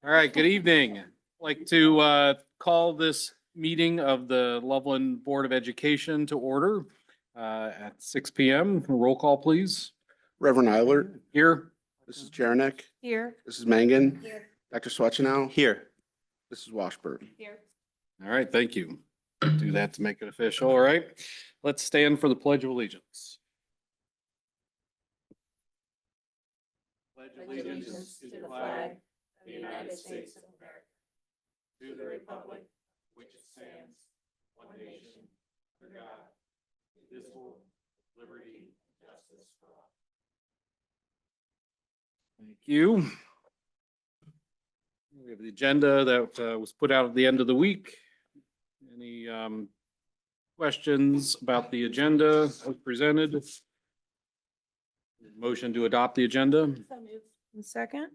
All right, good evening. I'd like to call this meeting of the Loveland Board of Education to order at 6 p.m. Roll call, please. Reverend Eilert. Here. This is Jaranek. Here. This is Mangan. Here. Dr. Swetchenow. Here. This is Washburn. Here. All right, thank you. Do that to make it official. All right, let's stand for the Pledge of Allegiance. Pledge Allegiance to the flag of the United States of America, to the republic which stands one nation under God, indivisible, liberty, and justice for all. Thank you. We have the agenda that was put out at the end of the week. Any questions about the agenda as presented? Motion to adopt the agenda. Second?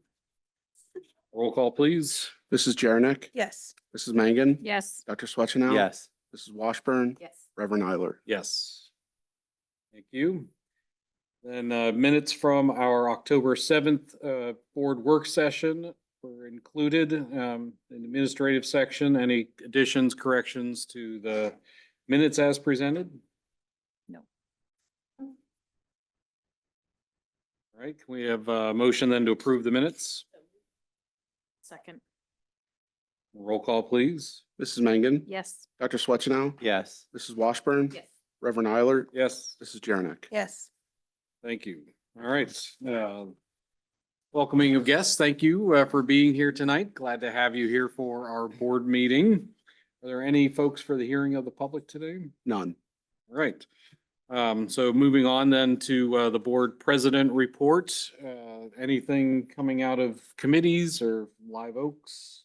Roll call, please. This is Jaranek. Yes. This is Mangan. Yes. Dr. Swetchenow. Yes. This is Washburn. Yes. Reverend Eilert. Yes. Thank you. Then minutes from our October 7th board work session were included in the administrative section. Any additions, corrections to the minutes as presented? No. All right, can we have a motion then to approve the minutes? Second? Roll call, please. This is Mangan. Yes. Dr. Swetchenow. Yes. This is Washburn. Yes. Reverend Eilert. Yes. This is Jaranek. Yes. Thank you. All right. Welcoming of guests, thank you for being here tonight. Glad to have you here for our board meeting. Are there any folks for the hearing of the public today? None. All right. So moving on then to the board president report. Anything coming out of committees or live oaks?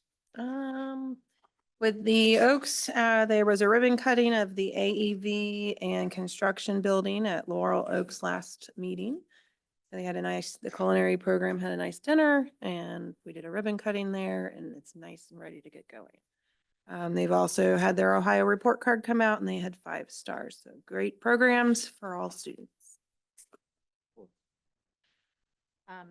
With the Oaks, there was a ribbon cutting of the AEV and construction building at Laurel Oaks last meeting. They had the culinary program had a nice dinner and we did a ribbon cutting there and it's nice and ready to get going. They've also had their Ohio report card come out and they had 5 stars. So great programs for all students.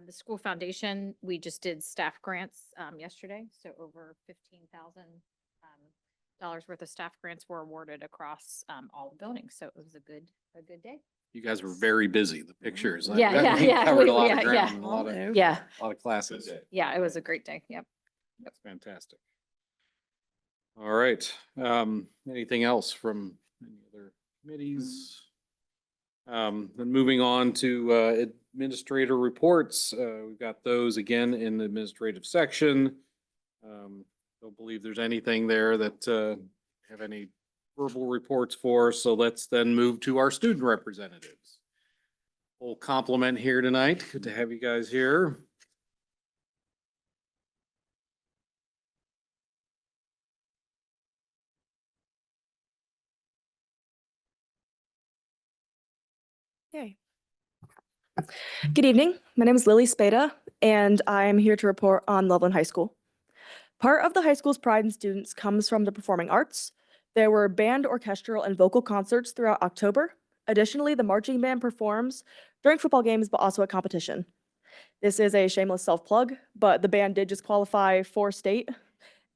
The school foundation, we just did staff grants yesterday, so over $15,000 worth of staff grants were awarded across all the buildings. So it was a good day. You guys were very busy. The pictures. Yeah. Covered a lot Yeah. of ground, and a lot of Yeah, classes. yeah, it was a great day. Yep. That's fantastic. All right. Anything else from any other committees? Then moving on to administrator reports. We've got those again in the administrative section. Don't believe there's anything there that have any verbal reports for, so let's then move to our student representatives. Full complement here tonight. Good to have you guys here. Yay. Good evening. My name is Lily Spada, and I'm here to report on Loveland High School. Part of the high school's pride in students comes from the performing arts. There were band, orchestral, and vocal concerts throughout October. Additionally, the marching band performs during football games, but also at competition. This is a shameless self-plug, but the band did just qualify for state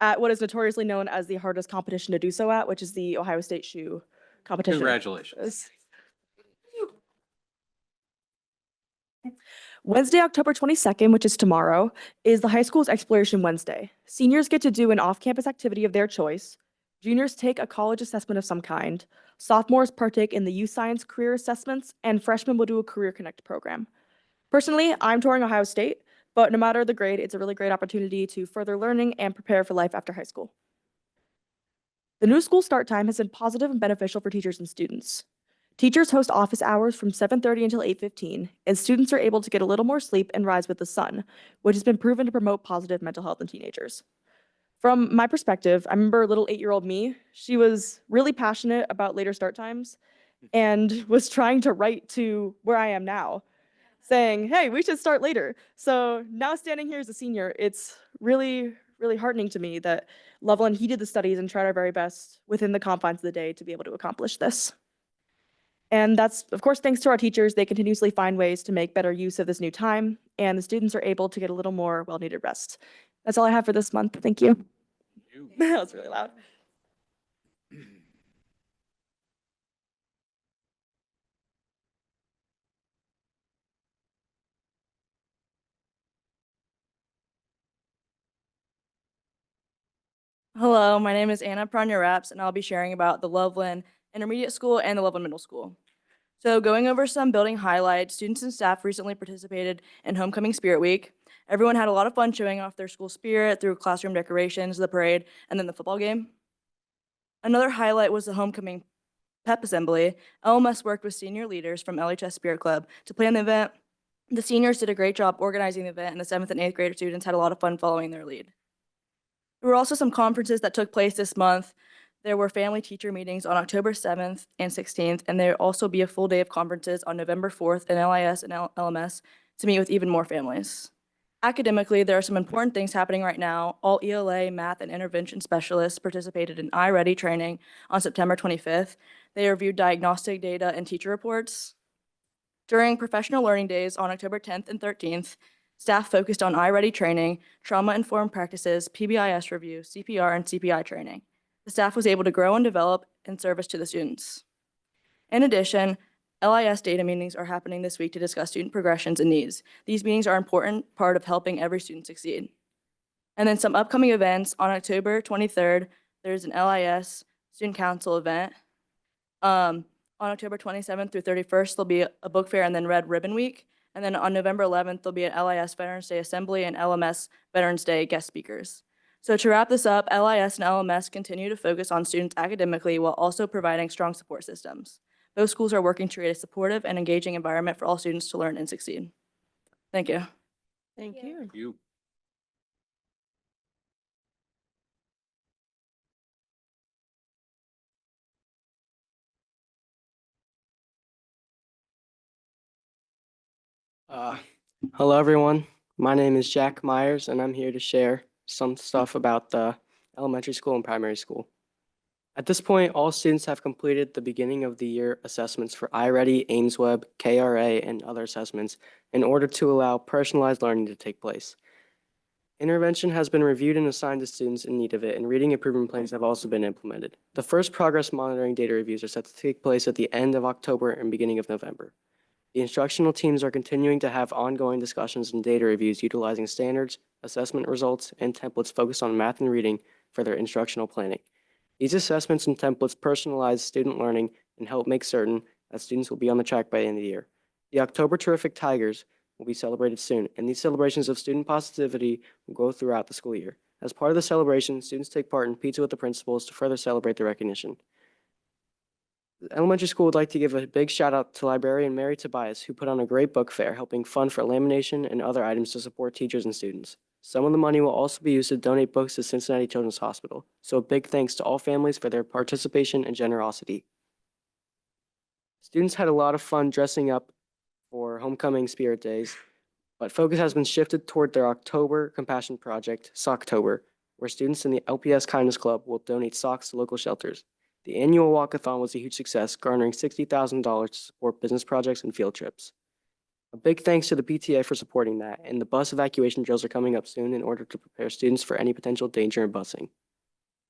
at what is notoriously known as the hardest competition to do so at, which is the Ohio State Shoe competition. Congratulations. Wednesday, October 22nd, which is tomorrow, is the high school's Exploration Wednesday. Seniors get to do an off-campus activity of their choice. Juniors take a college assessment of some kind. Sophomores partake in the youth science career assessments, and freshmen will do a Career Connect program. Personally, I'm touring Ohio State, but no matter the grade, it's a really great opportunity to further learning and prepare for life after high school. The new school start time has been positive and beneficial for teachers and students. Teachers host office hours from 7:30 until 8:15, and students are able to get a little more sleep and rise with the sun, which has been proven to promote positive mental health in teenagers. From my perspective, I remember little 8-year-old me. She was really passionate about later start times and was trying to write to where I am now, saying, hey, we should start later. So now standing here as a senior, it's really, really heartening to me that Loveland heeded the studies and tried our very best within the confines of the day to be able to accomplish this. And that's, of course, thanks to our teachers. They continuously find ways to make better use of this new time, and the students are able to get a little more well-needed rest. That's all I have for this month. Thank you. You. That was really loud. Hello, my name is Anna Pranya-Raps, and I'll be sharing about the Loveland Intermediate School and the Loveland Middle School. So going over some building highlights, students and staff recently participated in Homecoming Spirit Week. Everyone had a lot of fun showing off their school spirit through classroom decorations, the parade, and then the football game. Another highlight was the Homecoming Pep Assembly. LMS worked with senior leaders from LHS Spirit Club to plan the event. The seniors did a great job organizing the event, and the 7th and 8th grade students had a lot of fun following their lead. There were also some conferences that took place this month. There were family teacher meetings on October 7th and 16th, and there will also be a full day of conferences on November 4th in LIS and LMS to meet with even more families. Academically, there are some important things happening right now. All ELA, math, and intervention specialists participated in iReady training on September 25th. They reviewed diagnostic data and teacher reports. During professional learning days on October 10th and 13th, staff focused on iReady training, trauma-informed practices, PBIS review, CPR, and CPI training. The staff was able to grow and develop in service to the students. In addition, LIS data meetings are happening this week to discuss student progressions and needs. These meetings are an important part of helping every student succeed. And then some upcoming events. On October 23rd, there's an LIS Student Council event. On October 27th through 31st, there'll be a book fair and then Red Ribbon Week. And then on November 11th, there'll be an LIS Veterans Day Assembly and LMS Veterans Day guest speakers. So to wrap this up, LIS and LMS continue to focus on students academically while also providing strong support systems. Both schools are working to create a supportive and engaging environment for all students to learn and succeed. Thank you. Thank you. You. Hello, everyone. My name is Jack Myers, and I'm here to share some stuff about the elementary school and primary school. At this point, all students have completed the beginning of the year assessments for iReady, AimsWeb, KRA, and other assessments in order to allow personalized learning to take place. Intervention has been reviewed and assigned to students in need of it, and reading improvement plans have also been implemented. The first progress monitoring data reviews are set to take place at the end of October and beginning of November. The instructional teams are continuing to have ongoing discussions and data reviews utilizing standards, assessment results, and templates focused on math and reading for their instructional planning. These assessments and templates personalize student learning and help make certain that students will be on the track by the end of the year. The October Terrific Tigers will be celebrated soon, and these celebrations of student positivity will go throughout the school year. As part of the celebration, students take part in Pizza with the Principals to further celebrate the recognition. The elementary school would like to give a big shout out to librarian Mary Tobias, who put on a great book fair, helping fund for lamination and other items to support teachers and students. Some of the money will also be used to donate books to Cincinnati Children's Hospital. So a big thanks to all families for their participation and generosity. Students had a lot of fun dressing up for homecoming spirit days, but focus has been shifted toward their October Compassion Project, Socktober, where students in the LPS Kindness Club will donate socks to local shelters. The annual walkathon was a huge success, garnering $60,000 to support business projects and field trips. A big thanks to the PTA for supporting that, and the bus evacuation drills are coming up soon in order to prepare students for any potential danger in busing.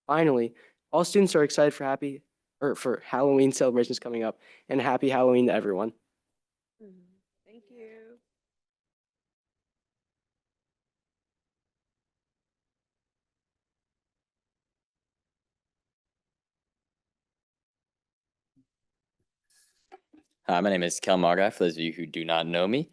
Finally, all students are excited for Halloween celebrations coming up, and happy Halloween to everyone. Thank you. Hi, my name is Kel Margraf, for those of you who do not know me.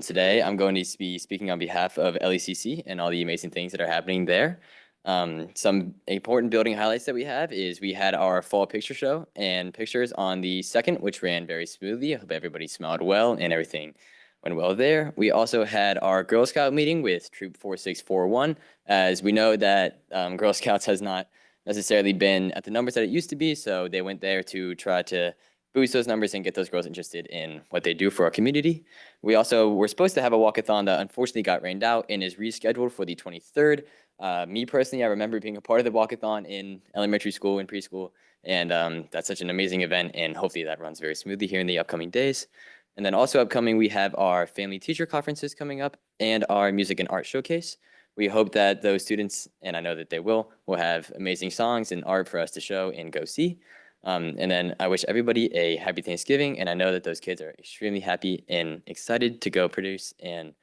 Today, I'm going to be speaking on behalf of LECC and all the amazing things that are happening there. Some important building highlights that we have is we had our fall picture show and pictures on the 2nd, which ran very smoothly. I hope everybody smiled well and everything went well there. We also had our Girl Scout meeting with Troop 4641, as we know that Girl Scouts has not necessarily been at the numbers that it used to be, so they went there to try to boost those numbers and get those girls interested in what they do for our community. We also were supposed to have a walkathon that unfortunately got rained out and is rescheduled for the 23rd. Me personally, I remember being a part of the walkathon in elementary school and preschool, and that's such an amazing event, and hopefully that runs very smoothly here in the upcoming days. And then also upcoming, we have our family teacher conferences coming up and our music and art showcase. we hope that those students, and I know that they will have amazing songs and art for us to show and go see. And then I wish everybody a happy Thanksgiving, and I know that those kids are extremely happy and excited to go produce and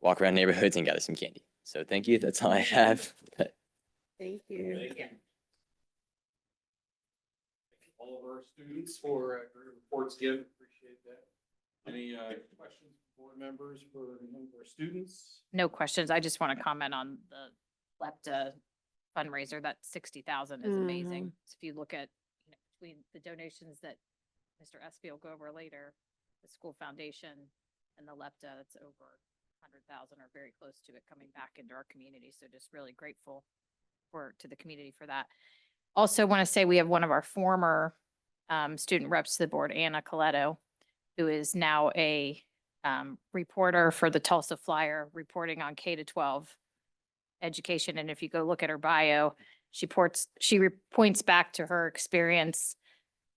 walk around neighborhoods and gather some candy. So thank you. That's all I have. Thank you. All of our students for great reports given. Appreciate that. Any questions, board members, for any of our students? No questions. I just want to comment on the LEPTA fundraiser. That 60,000 is amazing. So if you look at, between the donations that Mr. Espy will go over later, the school foundation and the LEPTA, that's over 100,000 or very close to it coming back into our community. So just really grateful to the community for that. Also want to say we have one of our former student reps to the board, Anna Coletto, who is now a reporter for the Tulsa Flyer, reporting on K-12 education. And if you go look at her bio, she points back to her experience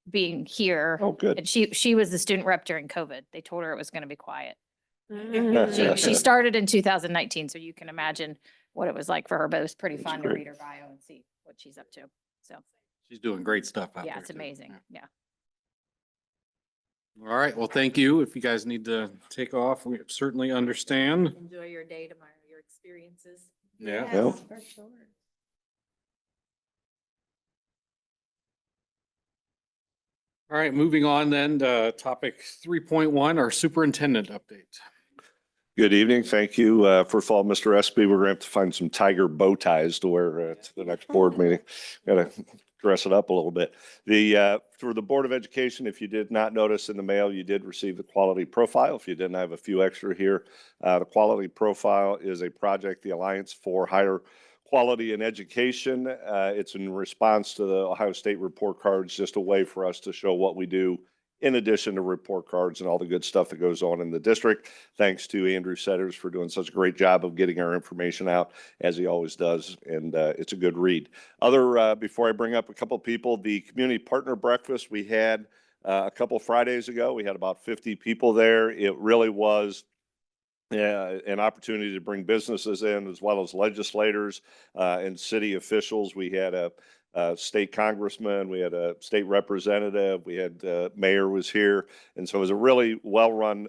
being here. Oh, good. And she was the student rep during COVID. They told her it was going to be quiet. Mhm. She started in 2019, so you can imagine what it was like for her, but it was pretty fun to great. read her bio and see what she's up to. So, She's doing great stuff out there. yeah, it's too. amazing. Yeah. All right, well, thank you. If you guys need to take off, we certainly understand. Enjoy your day tomorrow, your experiences. Yeah. Well. For sure. All right, moving on then to topic 3.1, our superintendent update. Good evening. Thank you. First of all, Mr. Espy, we're going to have to find some tiger bow ties to wear to the next board meeting. Got to dress it up a little bit. For the Board of Education, if you did not notice in the mail, you did receive the quality profile. If you didn't, I have a few extra here. The quality profile is a project, the Alliance for Higher Quality in Education. It's in response to the Ohio State report cards, just a way for us to show what we do in addition to report cards and all the good stuff that goes on in the district. Thanks to Andrew Setters for doing such a great job of getting our information out, as he always does, and it's a good read. Before I bring up a couple of people, the community partner breakfast we had a couple Fridays ago, we had about 50 people there. It really was an opportunity to bring businesses in as well as legislators and city officials. We had a state congressman, we had a state representative, we had mayor was here. And so it was a really well-run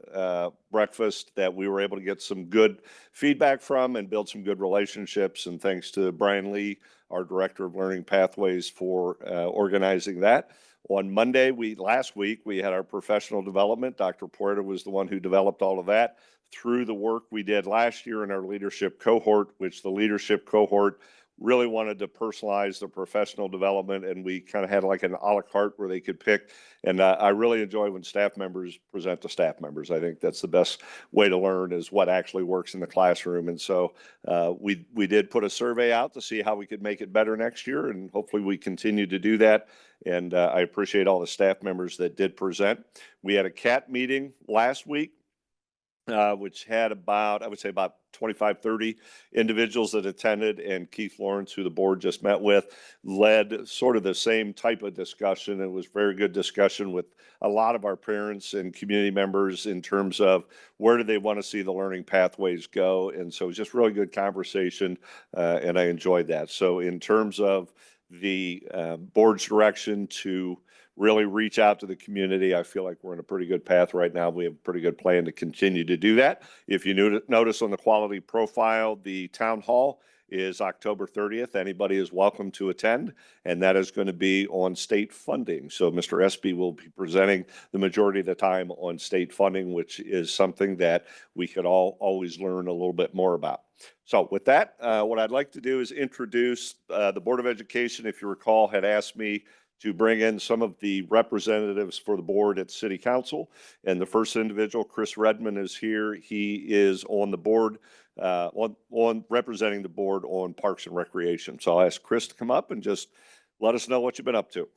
breakfast that we were able to get some good feedback from and build some good relationships. And thanks to Brian Lee, our director of learning pathways, for organizing that. On Monday, last week, we had our professional development. Dr. Puerta was the one who developed all of that through the work we did last year in our leadership cohort, which the leadership cohort really wanted to personalize the professional development, and we kind of had like an a la carte where they could pick. And I really enjoy when staff members present to staff members. I think that's the best way to learn, is what actually works in the classroom. And so we did put a survey out to see how we could make it better next year, and hopefully we continue to do that. And I appreciate all the staff members that did present. We had a CAT meeting last week, which had I would say about 25, 30 individuals that attended, and Keith Lawrence, who the board just met with, led sort of the same type of discussion. It was very good discussion with a lot of our parents and community members in terms of where do they want to see the learning pathways go. And so it was just really good conversation, and I enjoyed that. So in terms of the board's direction to really reach out to the community, I feel like we're in a pretty good path right now. We have a pretty good plan to continue to do that. If you notice on the quality profile, the town hall is October 30th. Anybody is welcome to attend, and that is going to be on state funding. So Mr. Espy will be presenting the majority of the time on state funding, which is something that we could all always learn a little bit more about. So with that, what I'd like to do is introduce the Board of Education. If you recall, had asked me to bring in some of the representatives for the board at City Council. And the first individual, Chris Redmond, is here. He is on the board, on representing the board on Parks and Recreation. So I'll ask Chris to come up and just let us know what you've been up to.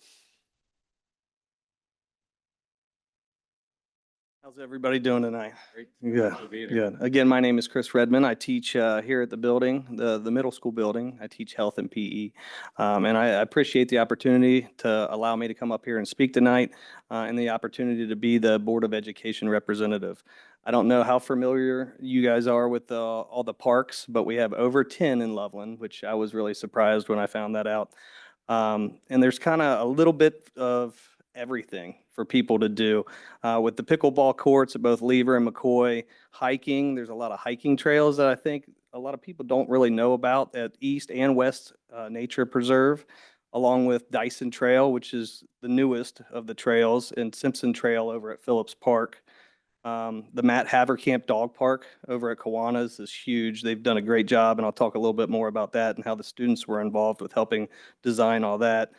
How's everybody doing tonight? Great. Good, Good to be here. good. Again, my name is Chris Redmond. I teach here at the building, the middle school building. I teach health and PE. And I appreciate the opportunity to allow me to come up here and speak tonight, and the opportunity to be the Board of Education representative. I don't know how familiar you guys are with all the parks, but we have over 10 in Loveland, which I was really surprised when I found that out. And there's kind of a little bit of everything for people to do. With the pickleball courts at both Lever and McCoy, hiking, there's a lot of hiking trails that I think a lot of people don't really know about at East and West Nature Preserve, along with Dyson Trail, which is the newest of the trails, and Simpson Trail over at Phillips Park. The Matt Haverkamp Dog Park over at Kiwanis is huge. They've done a great job, and I'll talk a little bit more about that and how the students were involved with helping design all that.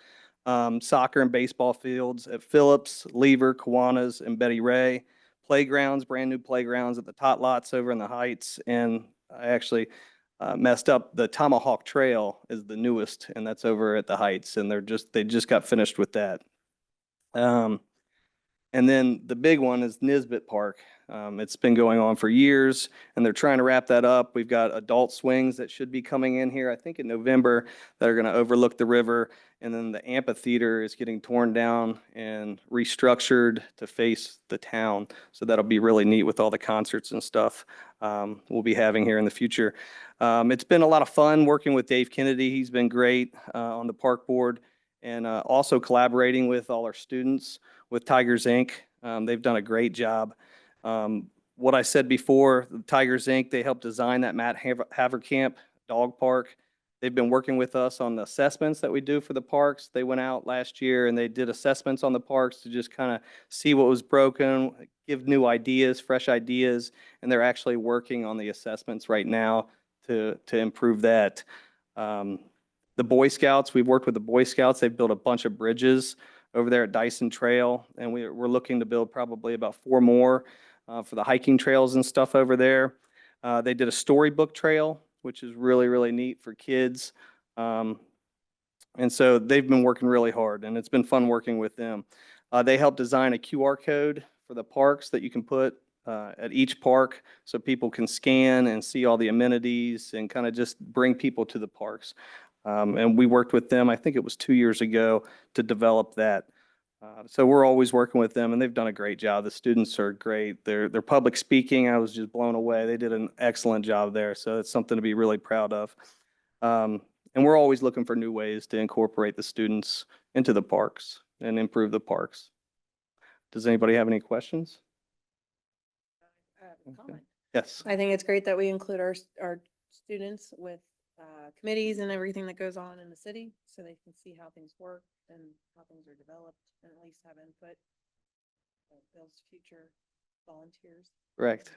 Soccer and baseball fields at Phillips, Lever, Kiwanis, and Betty Ray. Playgrounds, brand new playgrounds at the Tot Lots over in the Heights. And I actually messed up. The Tomahawk Trail is the newest, and that's over at the Heights. And they just got finished with that. And then the big one is Nisbet Park. It's been going on for years, and they're trying to wrap that up. We've got adult swings that should be coming in here, I think in November, that are going to overlook the river. And then the amphitheater is getting torn down and restructured to face the town. So that'll be really neat with all the concerts and stuff we'll be having here in the future. It's been a lot of fun working with Dave Kennedy. He's been great on the park board, and also collaborating with all our students with Tigers Inc. They've done a great job. What I said before, the Tigers Inc., they helped design that Matt Haverkamp dog park. They've been working with us on the assessments that we do for the parks. They went out last year and they did assessments on the parks to just kind of see what was broken, give new ideas, fresh ideas, and they're actually working on the assessments right now to improve that. The Boy Scouts, we've worked with the Boy Scouts. They've built a bunch of bridges over there at Dyson Trail, and we're looking to build probably about 4 more for the hiking trails and stuff over there. They did a storybook trail, which is really, really neat for kids. And so they've been working really hard, and it's been fun working with them. They helped design a QR code for the parks that you can put at each park so people can scan and see all the amenities and kind of just bring people to the parks. And we worked with them, I think it was 2 years ago, to develop that. So we're always working with them, and they've done a great job. The students are great. Their public speaking, I was just blown away. They did an excellent job there, so it's something to be really proud of. And we're always looking for new ways to incorporate the students into the parks and improve the parks. Does anybody have any questions? Comment. Yes. I think it's great that we include our students with committees and everything that goes on in the city, so they can see how things work and how things are developed, and at least have input. Builds future volunteers. Correct.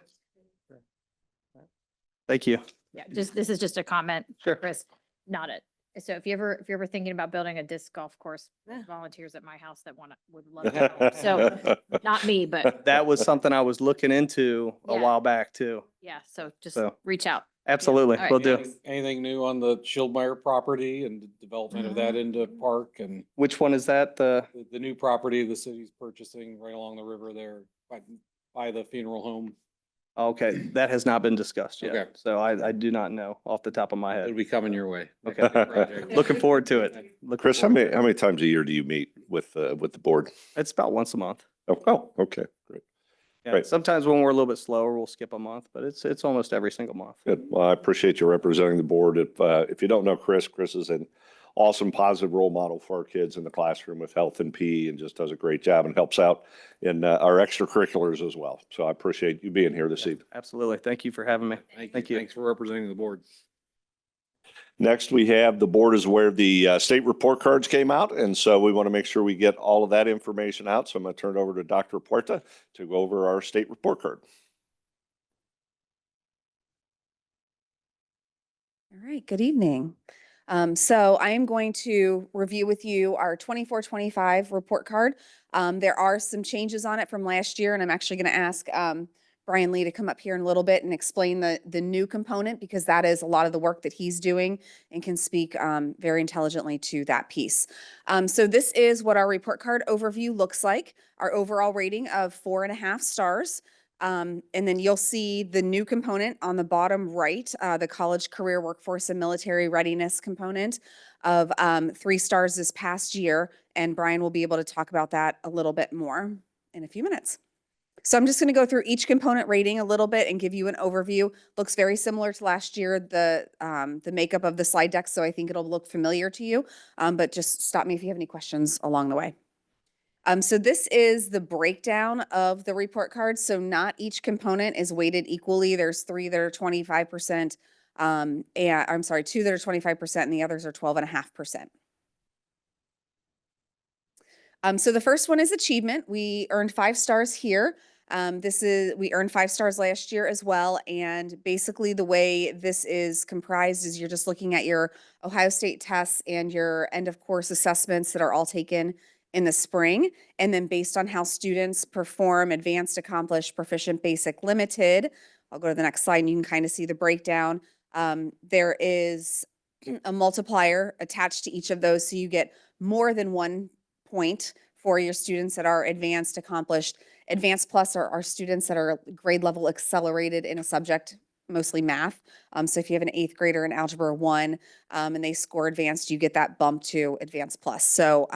Thank you. Yeah, this is just a comment, Sure. Chris, not it. So if you're ever thinking about building a disc golf course, Yeah. volunteers at my house that would love to help. So not me, but That was something I was looking into a Yeah. while back too. yeah, so just So- reach out. Absolutely, all right. will do. Anything new on the Schildmeyer property and the development of that into park and Which one is that? the new property the city's purchasing right along the river there by the funeral home? Okay, that has not been discussed Okay. yet. So I do not know off the top of my It'll head. be coming your way. Okay. Looking forward to it. Looking Chris, how forward to many it. times a year do you meet with the board? It's about once a month. Oh, okay, great. Yeah, Right. sometimes when we're a little bit slower, we'll skip a month, but it's almost every single month. Good. Well, I appreciate you representing the board. If you don't know Chris, Chris is an awesome, positive role model for our kids in the classroom with health and PE, and just does a great job and helps out in our extracurriculars as well. So I appreciate you being here this evening. Absolutely. Thank you for having me. Thank you. Thanks for representing the board. Next, we have the board is where the state report cards came out. And so we want to make sure we get all of that information out. So I'm going to turn it over to Dr. Puerta to go over our state report card. All right, good evening. So I am going to review with you our 24-25 report card. There are some changes on it from last year, and I'm actually going to ask Brian Lee to come up here in a little bit and explain the new component, because that is a lot of the work that he's doing and can speak very intelligently to that piece. So this is what our report card overview looks like. Our overall rating of 4.5 stars. And then you'll see the new component on the bottom right, the college, career, workforce, and military readiness component of 3 stars this past year. And Brian will be able to talk about that a little bit more in a few minutes. So I'm just going to go through each component rating a little bit and give you an overview. Looks very similar to last year, the makeup of the slide deck, so I think it'll look familiar to you. But just stop me if you have any questions along the way. So this is the breakdown of the report card. So not each component is weighted equally. There's 3 that are 25%, and I'm sorry, 2 that are 25%, and the others are 12.5%. So the first one is achievement. We earned 5 stars here. We earned 5 stars last year as well. And basically the way this is comprised is you're just looking at your Ohio State tests and your end of course assessments that are all taken in the spring. And then based on how students perform advanced, accomplished, proficient, basic, limited, I'll go to the next slide and you can kind of see the breakdown. There is a multiplier attached to each of those. So you get more than 1 point for your students that are advanced, accomplished. Advanced plus are our students that are grade level accelerated in a subject, mostly math. So if you have an 8th grader in Algebra 1 and they score advanced, you get that bump to advanced plus. So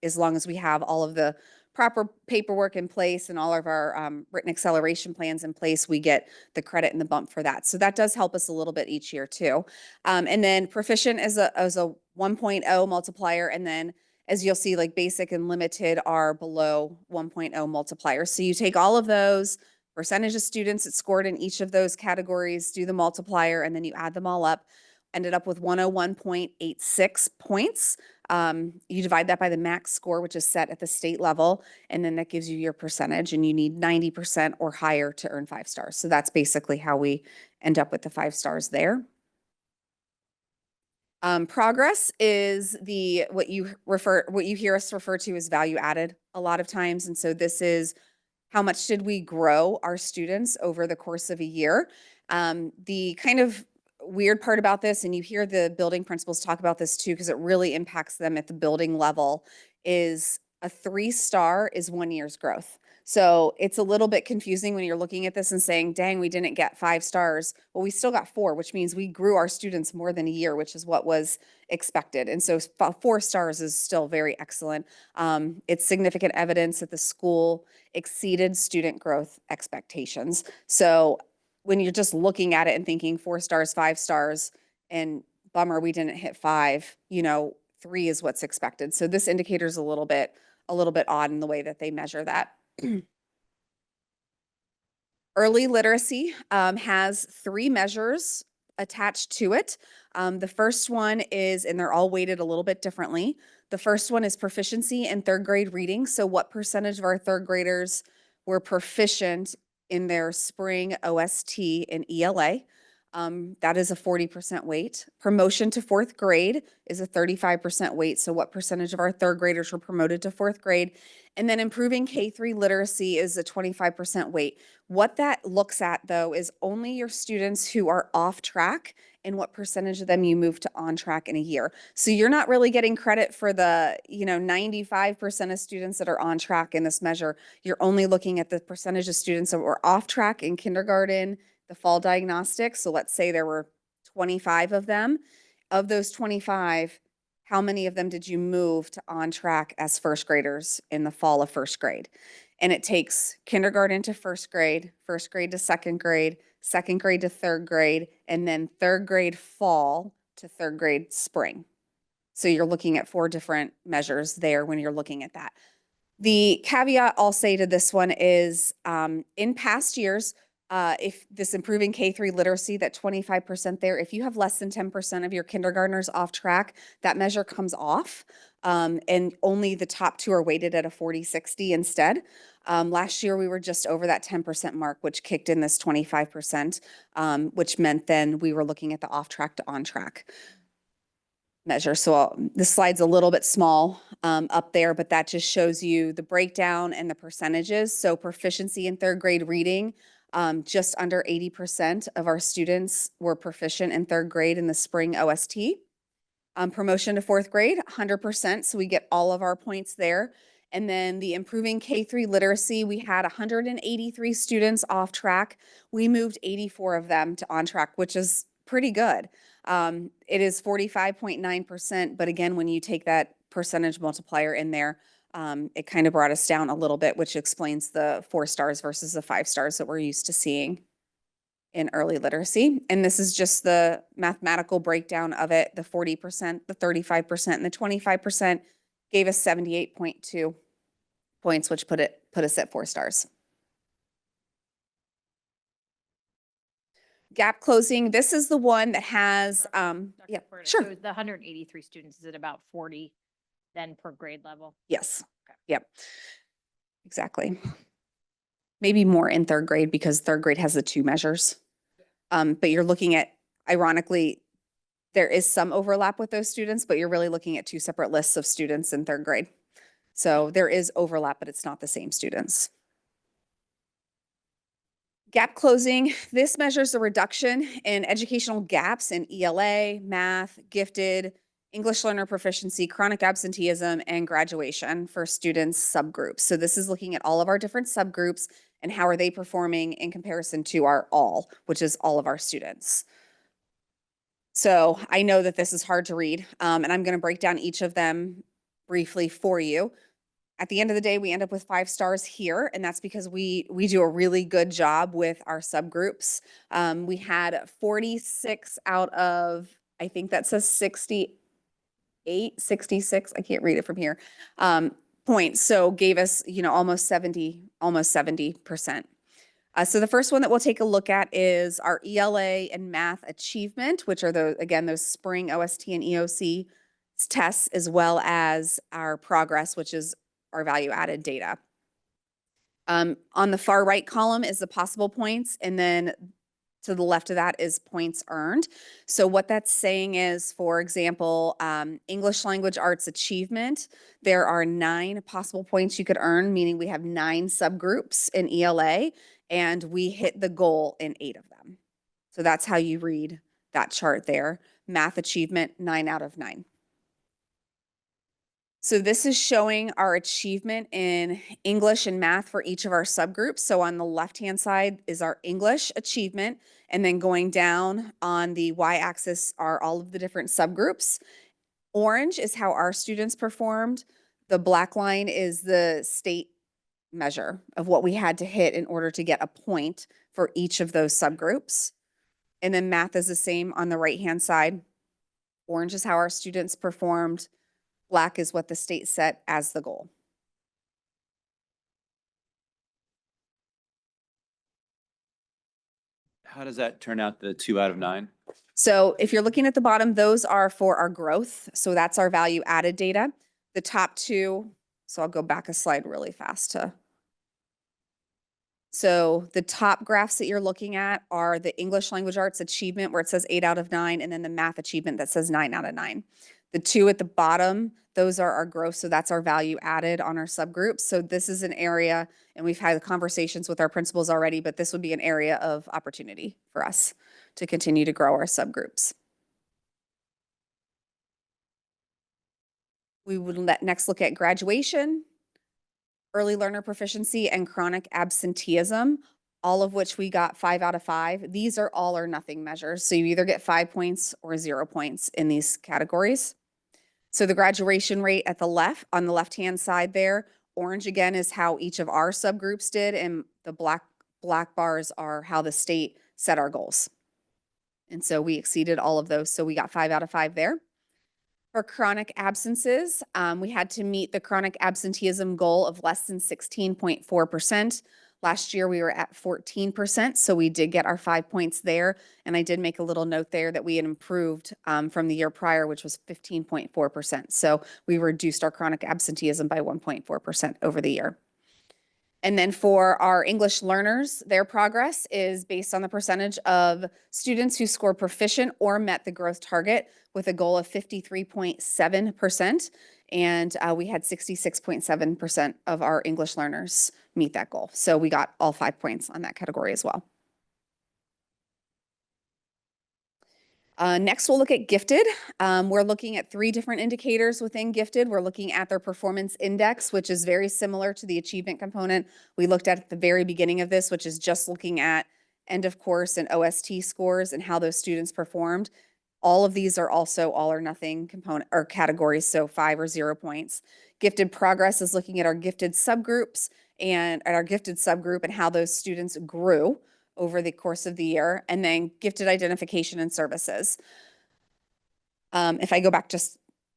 as long as we have all of the proper paperwork in place and all of our written acceleration plans in place, we get the credit and the bump for that. So that does help us a little bit each year too. And then proficient is a 1.0 multiplier, and then as you'll see, like basic and limited are below 1.0 multipliers. So you take all of those, percentage of students that scored in each of those categories, do the multiplier, and then you add them all up, ended up with 101.86 points. You divide that by the max score, which is set at the state level, and then that gives you your percentage, and you need 90% or higher to earn 5 stars. So that's basically how we end up with the 5 stars there. Progress is what you hear us refer to as value added a lot of times. And so this is how much did we grow our students over the course of a year? The kind of weird part about this, and you hear the building principals talk about this too, because it really impacts them at the building level, is a 3-star is 1 year's growth. So it's a little bit confusing when you're looking at this and saying, dang, we didn't get 5 stars. Well, we still got 4, which means we grew our students more than a year, which is what was expected. And so 4 stars is still very excellent. It's significant evidence that the school exceeded student growth expectations. So when you're just looking at it and thinking 4 stars, 5 stars, and bummer, we didn't hit 5, 3 is what's expected. So this indicator is a little bit odd in the way that they measure that. Early literacy has 3 measures attached to it. The first one is, and they're all weighted a little bit differently. The first one is proficiency in 3rd grade reading. So what percentage of our 3rd graders were proficient in their spring OST and ELA? That is a 40% weight. Promotion to 4th grade is a 35% weight. So what percentage of our 3rd graders were promoted to 4th grade? And then improving K-3 literacy is a 25% weight. What that looks at though is only your students who are off track and what percentage of them you move to on track in a year. So you're not really getting credit for the 95% of students that are on track in this measure. You're only looking at the percentage of students that were off track in kindergarten, the fall diagnostics. So let's say there were 25 of them. Of those 25, how many of them did you move to on track as 1st graders in the fall of 1st grade? And it takes kindergarten to 1st grade, 1st grade to 2nd grade, 2nd grade to 3rd grade, and then 3rd grade fall to 3rd grade spring. So you're looking at 4 different measures there when you're looking at that. The caveat I'll say to this one is in past years, if this improving K-3 literacy, that 25% there, if you have less than 10% of your kindergartners off track, that measure comes off. And only the top 2 are weighted at a 40-60 instead. Last year, we were just over that 10% mark, which kicked in this 25%, which meant then we were looking at the off track to on track measure. So this slide's a little bit small up there, but that just shows you the breakdown and the percentages. So proficiency in 3rd grade reading, just under 80% of our students were proficient in 3rd grade in the spring OST. Promotion to 4th grade, 100%. So we get all of our points there. And then the improving K-3 literacy, we had 183 students off track. We moved 84 of them to on track, which is pretty good. It is 45.9%, but again, when you take that percentage multiplier in there, it kind of brought us down a little bit, which explains the 4 stars versus the 5 stars that we're used to seeing in early literacy. And this is just the mathematical breakdown of it. The 40%, the 35%, and the 25% gave us 78.2 points, which put us at 4 stars. Gap closing, this is the one that has, Dr. yeah, Porter, sure. So the 183 students is at about 40 then per grade level? Yes, yep, exactly. Maybe more in 3rd grade because 3rd grade has the 2 measures. But you're looking at, ironically, there is some overlap with those students, but you're really looking at 2 separate lists of students in 3rd grade. So there is overlap, but it's not the same students. Gap closing, this measures the reduction in educational gaps in ELA, math, gifted, English learner proficiency, chronic absenteeism, and graduation for students subgroups. So this is looking at all of our different subgroups and how are they performing in comparison to our all, which is all of our students. So I know that this is hard to read, and I'm going to break down each of them briefly for you. At the end of the day, we end up with 5 stars here, and that's because we do a really good job with our subgroups. We had 46 out of, I think that says 68, 66, I can't read it from here, points. So gave us, almost 70%. So the first one that we'll take a look at is our ELA and math achievement, which are those spring OST and EOC tests, as well as our progress, which is our value added data. On the far right column is the possible points, and then to the left of that is points earned. So what that's saying is, for example, English language arts achievement, there are 9 possible points you could earn, meaning we have 9 subgroups in ELA, and we hit the goal in 8 of them. So that's how you read that chart there. Math achievement, 9 out of 9. So this is showing our achievement in English and math for each of our subgroups. So on the left-hand side is our English achievement, and then going down on the y-axis are all of the different subgroups. Orange is how our students performed. The black line is the state measure of what we had to hit in order to get a point for each of those subgroups. And then math is the same on the right-hand side. Orange is how our students performed. Black is what the state set as the goal. How does that turn out, the 2 out of 9? So if you're looking at the bottom, those are for our growth. So that's our value added data. The top 2, so I'll go back a slide really fast So the top graphs that you're looking at are the English language arts achievement, where it says 8 out of 9, and then the math achievement that says 9 out of 9. The 2 at the bottom, those are our growth. So that's our value added on our subgroups. So this is an area, and we've had conversations with our principals already, but this would be an area of opportunity for us to continue to grow our subgroups. We would next look at graduation, early learner proficiency, and chronic absenteeism, all of which we got 5 out of 5. These are all or nothing measures. So you either get 5 points or 0 points in these categories. So the graduation rate at the left, on the left-hand side there, orange again is how each of our subgroups did, and the black bars are how the state set our goals. And so we exceeded all of those. So we got 5 out of 5 there. For chronic absences, we had to meet the chronic absenteeism goal of less than 16.4%. Last year, we were at 14%, so we did get our 5 points there. And I did make a little note there that we had improved from the year prior, which was 15.4%. So we reduced our chronic absenteeism by 1.4% over the year. And then for our English learners, their progress is based on the percentage of students who scored proficient or met the growth target with a goal of 53.7%. And we had 66.7% of our English learners meet that goal. So we got all 5 points on that category as well. Next, we'll look at gifted. We're looking at 3 different indicators within gifted. We're looking at their performance index, which is very similar to the achievement component we looked at the very beginning of this, which is just looking at end of course and OST scores and how those students performed. All of these are also all or nothing component or categories, so 5 or 0 points. Gifted progress is looking at our gifted subgroups and at our gifted subgroup and how those students grew over the course of the year. And then gifted identification and services. If I go back to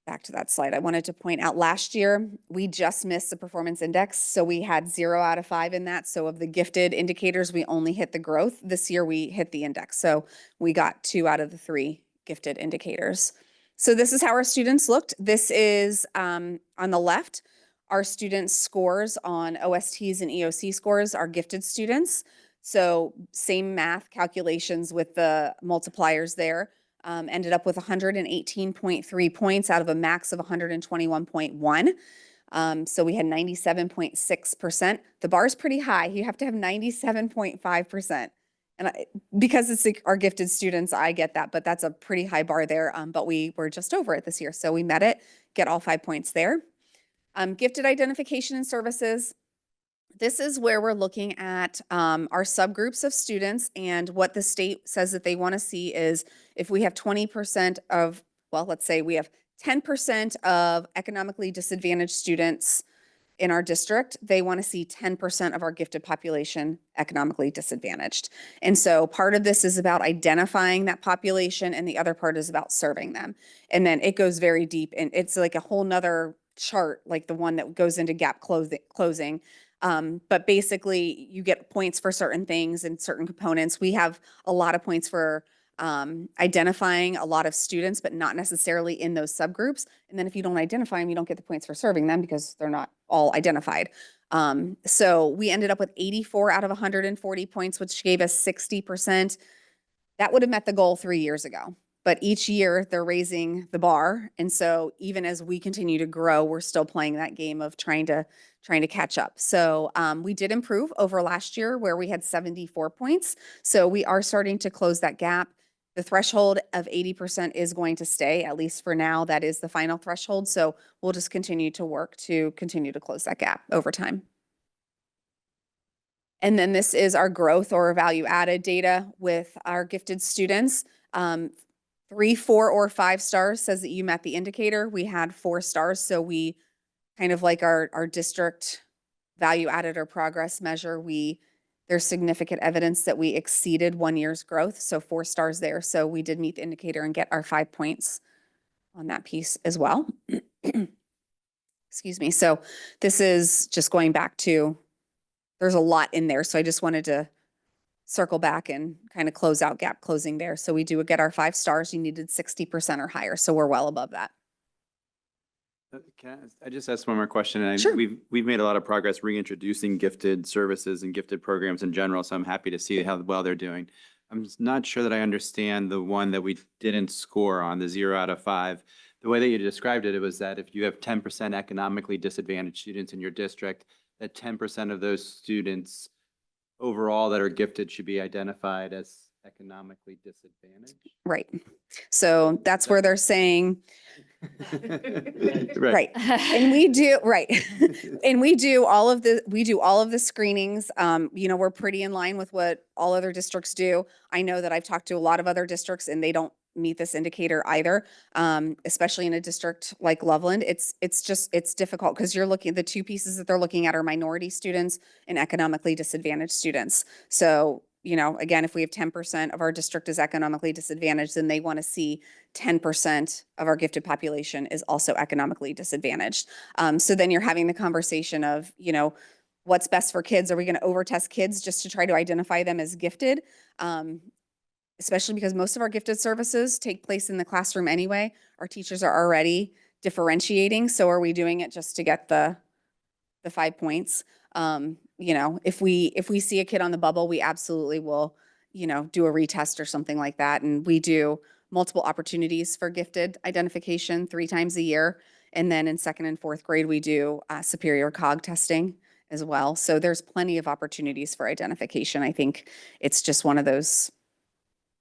that slide, I wanted to point out last year, we just missed the performance index. So we had 0 out of 5 in that. So of the gifted indicators, we only hit the growth. This year we hit the index. So we got 2 out of the 3 gifted indicators. So this is how our students looked. This is on the left, our students' scores on OSTs and EOC scores, our gifted students. So same math calculations with the multipliers there. Ended up with 118.3 points out of a max of 121.1. So we had 97.6%. The bar is pretty high. You have to have 97.5%. And because it's our gifted students, I get that, but that's a pretty high bar there. But we were just over it this year. So we met it, get all 5 points there. Gifted identification and services. This is where we're looking at our subgroups of students, and what the state says that they want to see is if we have 20% of, well, let's say we have 10% of economically disadvantaged students in our district, they want to see 10% of our gifted population economically disadvantaged. And so part of this is about identifying that population, and the other part is about serving them. And then it goes very deep, and it's like a whole nother chart, like the one that goes into gap closing. But basically you get points for certain things and certain components. We have a lot of points for identifying a lot of students, but not necessarily in those subgroups. And then if you don't identify them, you don't get the points for serving them because they're not all identified. So we ended up with 84 out of 140 points, which gave us 60%. That would have met the goal 3 years ago. But each year they're raising the bar. And so even as we continue to grow, we're still playing that game of trying to catch up. So we did improve over last year where we had 74 points. So we are starting to close that gap. The threshold of 80% is going to stay, at least for now. That is the final threshold. So we'll just continue to work to continue to close that gap over time. And then this is our growth or value added data with our gifted students. 3, 4, or 5 stars says that you met the indicator. We had 4 stars. So we kind of like our district value added or progress measure, there's significant evidence that we exceeded 1 year's growth. So 4 stars there. So we did meet the indicator and get our 5 points on that piece as well. Excuse me. So this is just going back to, there's a lot in there. So I just wanted to circle back and kind of close out gap closing there. So we do get our 5 stars. You needed 60% or higher. So we're well above that. I just asked one more question? And Sure. we've made a lot of progress reintroducing gifted services and gifted programs in general. So I'm happy to see how well they're doing. I'm just not sure that I understand the one that we didn't score on, the 0 out of 5. The way that you described it, it was that if you have 10% economically disadvantaged students in your district, that 10% of those students overall that are gifted should be identified as economically disadvantaged. Right. So that's where they're saying, right. And we do, right. And we do all of the screenings. We're pretty in line with what all other districts do. I know that I've talked to a lot of other districts and they don't meet this indicator either. Especially in a district like Loveland. It's difficult because you're looking, the 2 pieces that they're looking at are minority students and economically disadvantaged students. So, again, if we have 10% of our district is economically disadvantaged, then they want to see 10% of our gifted population is also economically disadvantaged. So then you're having the conversation of, what's best for kids? Are we going to overtest kids just to try to identify them as gifted? Especially because most of our gifted services take place in the classroom anyway. Our teachers are already differentiating. So are we doing it just to get the 5 points? If we see a kid on the bubble, we absolutely will, do a retest or something like that. And we do multiple opportunities for gifted identification 3 times a year. And then in 2nd and 4th grade, we do superior cog testing as well. So there's plenty of opportunities for identification. I think it's just one of those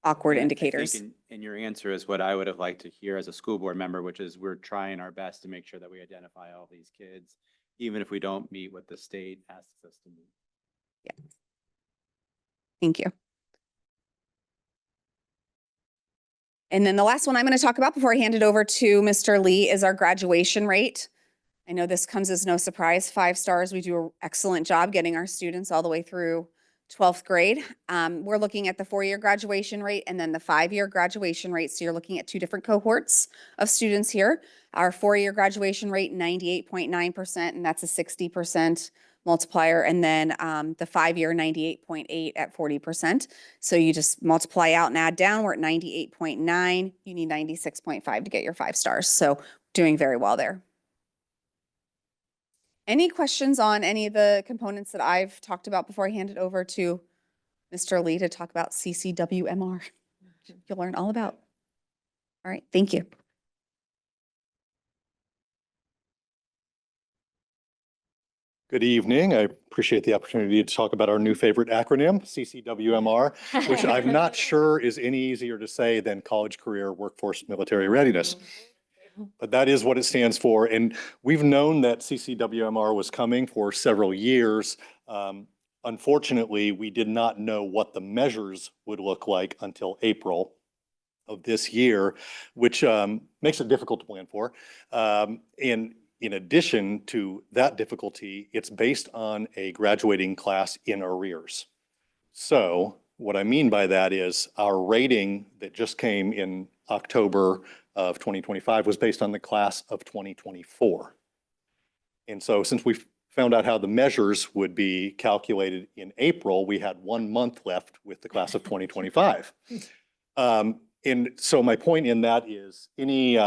awkward indicators. I think in your answer is what I would have liked to hear as a school board member, which is we're trying our best to make sure that we identify all these kids, even if we don't meet what the state asks us to meet. Yeah. Thank you. And then the last one I'm going to talk about before I hand it over to Mr. Lee is our graduation rate. I know this comes as no surprise, 5 stars. We do an excellent job getting our students all the way through 12th grade. We're looking at the 4-year graduation rate and then the 5-year graduation rate. So you're looking at 2 different cohorts of students here. Our 4-year graduation rate, 98.9%, and that's a 60% multiplier. And then the 5-year, 98.8 at 40%. So you just multiply out and add down. We're at 98.9. You need 96.5 to get your 5 stars. So doing very well there. Any questions on any of the components that I've talked about before I hand it over to Mr. Lee to talk about CCWMR? You'll learn all about. All right, thank you. Good evening. I appreciate the opportunity to talk about our new favorite acronym, CCWMR, which I'm not sure is any easier to say than College Career Workforce Military Readiness. But that is what it stands for. And we've known that CCWMR was coming for several years. Unfortunately, we did not know what the measures would look like until April of this year, which makes it difficult to plan for. And in addition to that difficulty, it's based on a graduating class in arrears. So what I mean by that is our rating that just came in October of 2025 was based on the class of 2024. And so since we found out how the measures would be calculated in April, we had 1 month left with the class of 2025. And so my point in that is any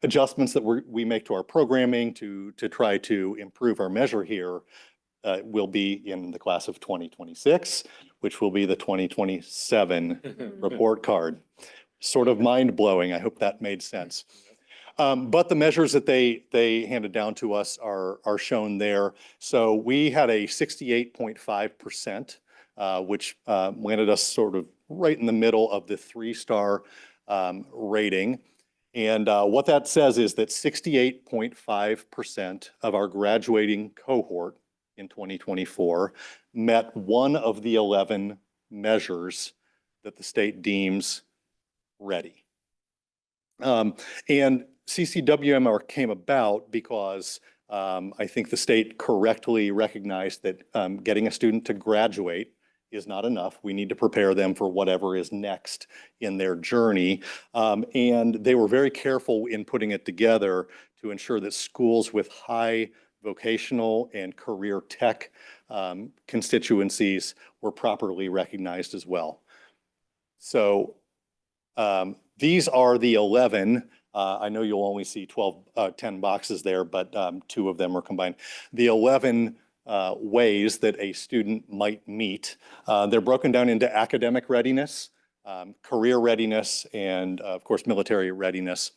adjustments that we make to our programming to try to improve our measure here will be in the class of 2026, which will be the 2027 report card. Sort of mind-blowing. I hope that made sense. But the measures that they handed down to us are shown there. So we had a 68.5%, which landed us sort of right in the middle of the 3-star rating. And what that says is that 68.5% of our graduating cohort in 2024 met one of the 11 measures that the state deems ready. And CCWMR came about because I think the state correctly recognized that getting a student to graduate is not enough. We need to prepare them for whatever is next in their journey. And they were very careful in putting it together to ensure that schools with high vocational and career tech constituencies were properly recognized as well. So these are the 11. I know you'll only see 10 boxes there, but 2 of them are combined. The 11 ways that a student might meet. They're broken down into academic readiness, career readiness, and of course, military readiness.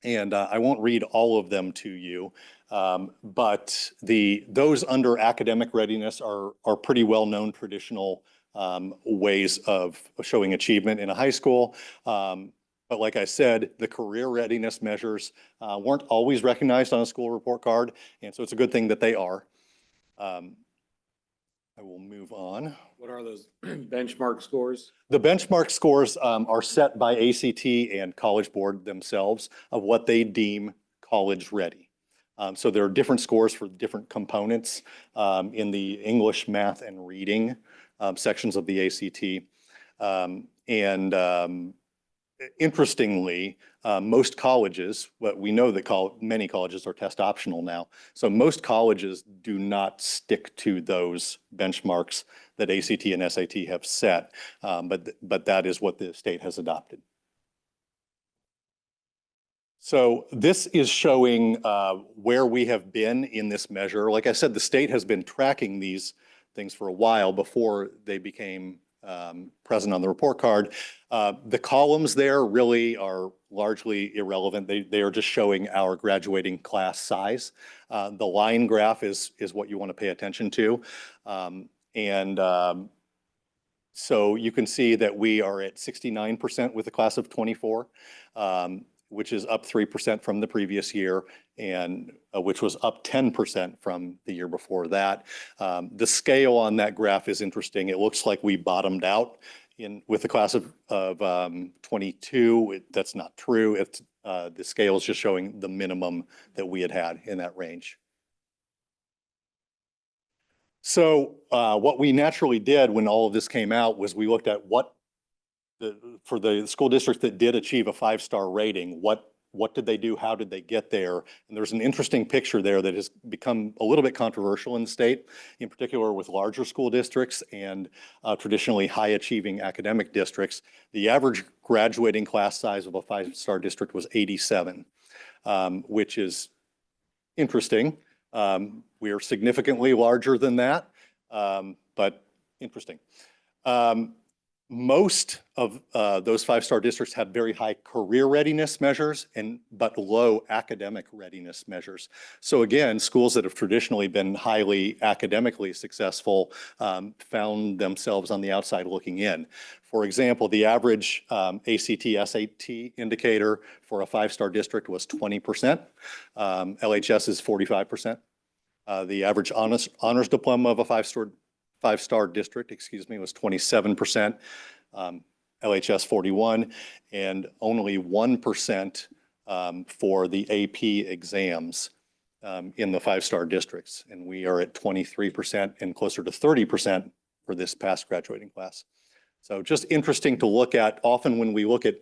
And I won't read all of them to you, but those under academic readiness are pretty well-known traditional ways of showing achievement in a high school. But like I said, the career readiness measures weren't always recognized on a school report card, and so it's a good thing that they are. I will move on. What are those benchmark scores? The benchmark scores are set by ACT and College Board themselves of what they deem college ready. So there are different scores for different components in the English, math, and reading sections of the ACT. Interestingly, most colleges, we know that many colleges are test optional now. So most colleges do not stick to those benchmarks that ACT and SAT have set, but that is what the state has adopted. So this is showing where we have been in this measure. Like I said, the state has been tracking these things for a while before they became present on the report card. The columns there really are largely irrelevant. They are just showing our graduating class size. The line graph is what you want to pay attention to. So you can see that we are at 69% with the class of 24, which is up 3% from the previous year, and which was up 10% from the year before that. The scale on that graph is interesting. It looks like we bottomed out with the class of 22. That's not true. The scale is just showing the minimum that we had in that range. So what we naturally did when all of this came out was we looked at for the school districts that did achieve a 5-star rating, what did they do? How did they get there? And there's an interesting picture there that has become a little bit controversial in the state, in particular with larger school districts and traditionally high achieving academic districts. The average graduating class size of a 5-star district was 87, which is interesting. We are significantly larger than that, but interesting. Most of those 5-star districts had very high career readiness measures but low academic readiness measures. So again, schools that have traditionally been highly academically successful found themselves on the outside looking in. For example, the average ACT, SAT indicator for a 5-star district was 20%. LHS is 45%. The average honors diploma of a 5-star district, was 27%, LHS 41, and only 1% for the AP exams in the 5-star districts. And we are at 23% and closer to 30% for this past graduating class. So just interesting to look at. Often when we look at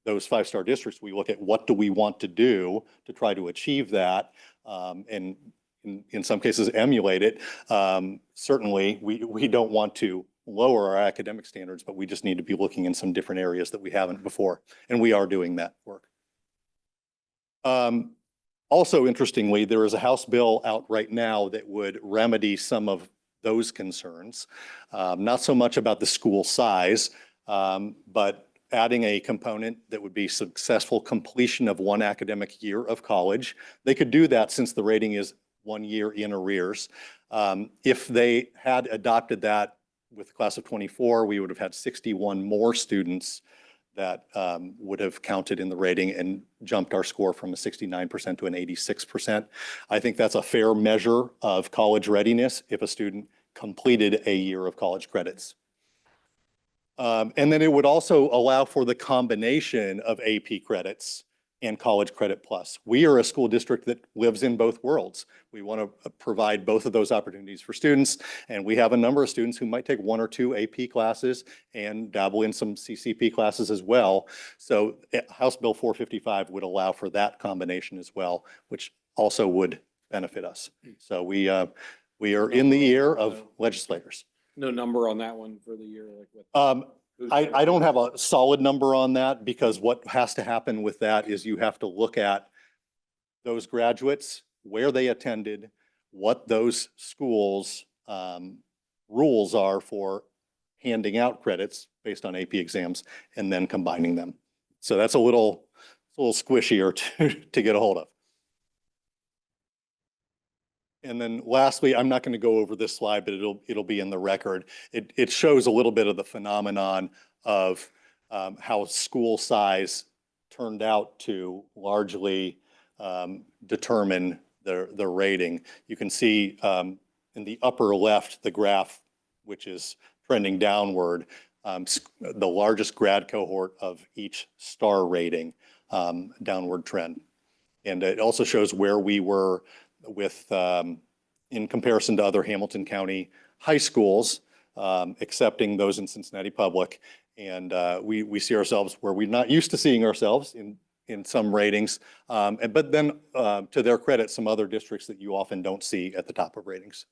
those 5-star districts, we look at what do we want to do to try to achieve that, and in some cases emulate it. Certainly, we don't want to lower our academic standards, but we just need to be looking in some different areas that we haven't before. And we are doing that work. Also, interestingly, there is a House bill out right now that would remedy some of those concerns. Not so much about the school size, but adding a component that would be successful completion of 1 academic year of college. They could do that since the rating is 1 year in arrears. If they had adopted that with the class of 24, we would have had 61 more students that would have counted in the rating and jumped our score from a 69% to an 86%. I think that's a fair measure of college readiness if a student completed a year of college credits. And then it would also allow for the combination of AP credits and College Credit Plus. We are a school district that lives in both worlds. We want to provide both of those opportunities for students, and we have a number of students who might take 1 or 2 AP classes and dabble in some CCP classes as well. So House Bill 455 would allow for that combination as well, which also would benefit us. So we are in the ear of legislators. No number on that one for the year, like what? I don't have a solid number on that, because what has to happen with that is you have to look at those graduates, where they attended, what those schools' rules are for handing out credits based on AP exams, and then combining them. So that's a little squishier to get a hold of. And then lastly, I'm not going to go over this slide, but it'll be in the record. It shows a little bit of the phenomenon of how school size turned out to largely determine the rating. You can see in the upper left, the graph, which is trending downward, the largest grad cohort of each star rating, downward trend. And it also shows where we were with, in comparison to other Hamilton County high schools, excepting those in Cincinnati Public. And we see ourselves where we're not used to seeing ourselves in some ratings. But then to their credit, some other districts that you often don't see at the top of ratings.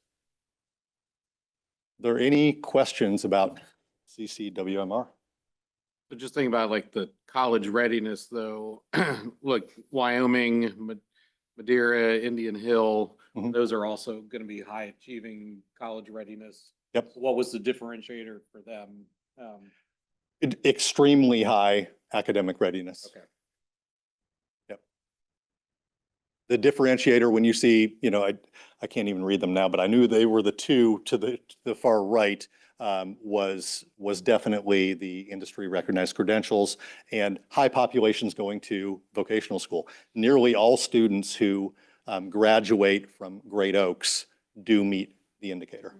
Are there any questions about CCWMR? But just think about like the college readiness though. Look, Wyoming, Madeira, Indian Hill, those are also going to be high achieving college readiness. Yep. What was the differentiator for them? Extremely high academic readiness. Okay. Yep. The differentiator, when you see, I can't even read them now, but I knew they were the two to the far right, was definitely the industry recognized credentials and high populations going to vocational school. Nearly all students who graduate from Great Oaks do meet the indicator.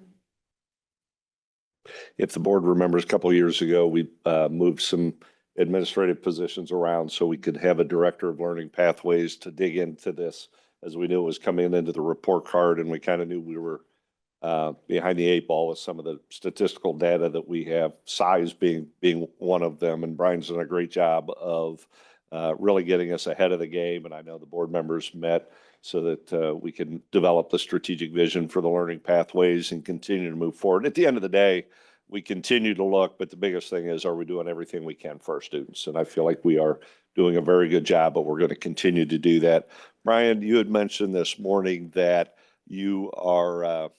If the board remembers, a couple of years ago, we moved some administrative positions around so we could have a director of learning pathways to dig into this, as we knew it was coming into the report card, and we kind of knew we were behind the eight ball with some of the statistical data that we have, size being one of them. And Brian's done a great job of really getting us ahead of the game. And I know the board members met so that we can develop the strategic vision for the learning pathways and continue to move forward. At the end of the day, we continue to look, but the biggest thing is, are we doing everything we can for our students? And I feel like we are doing a very good job, but we're going to continue to do that. Brian, you had mentioned this morning that you are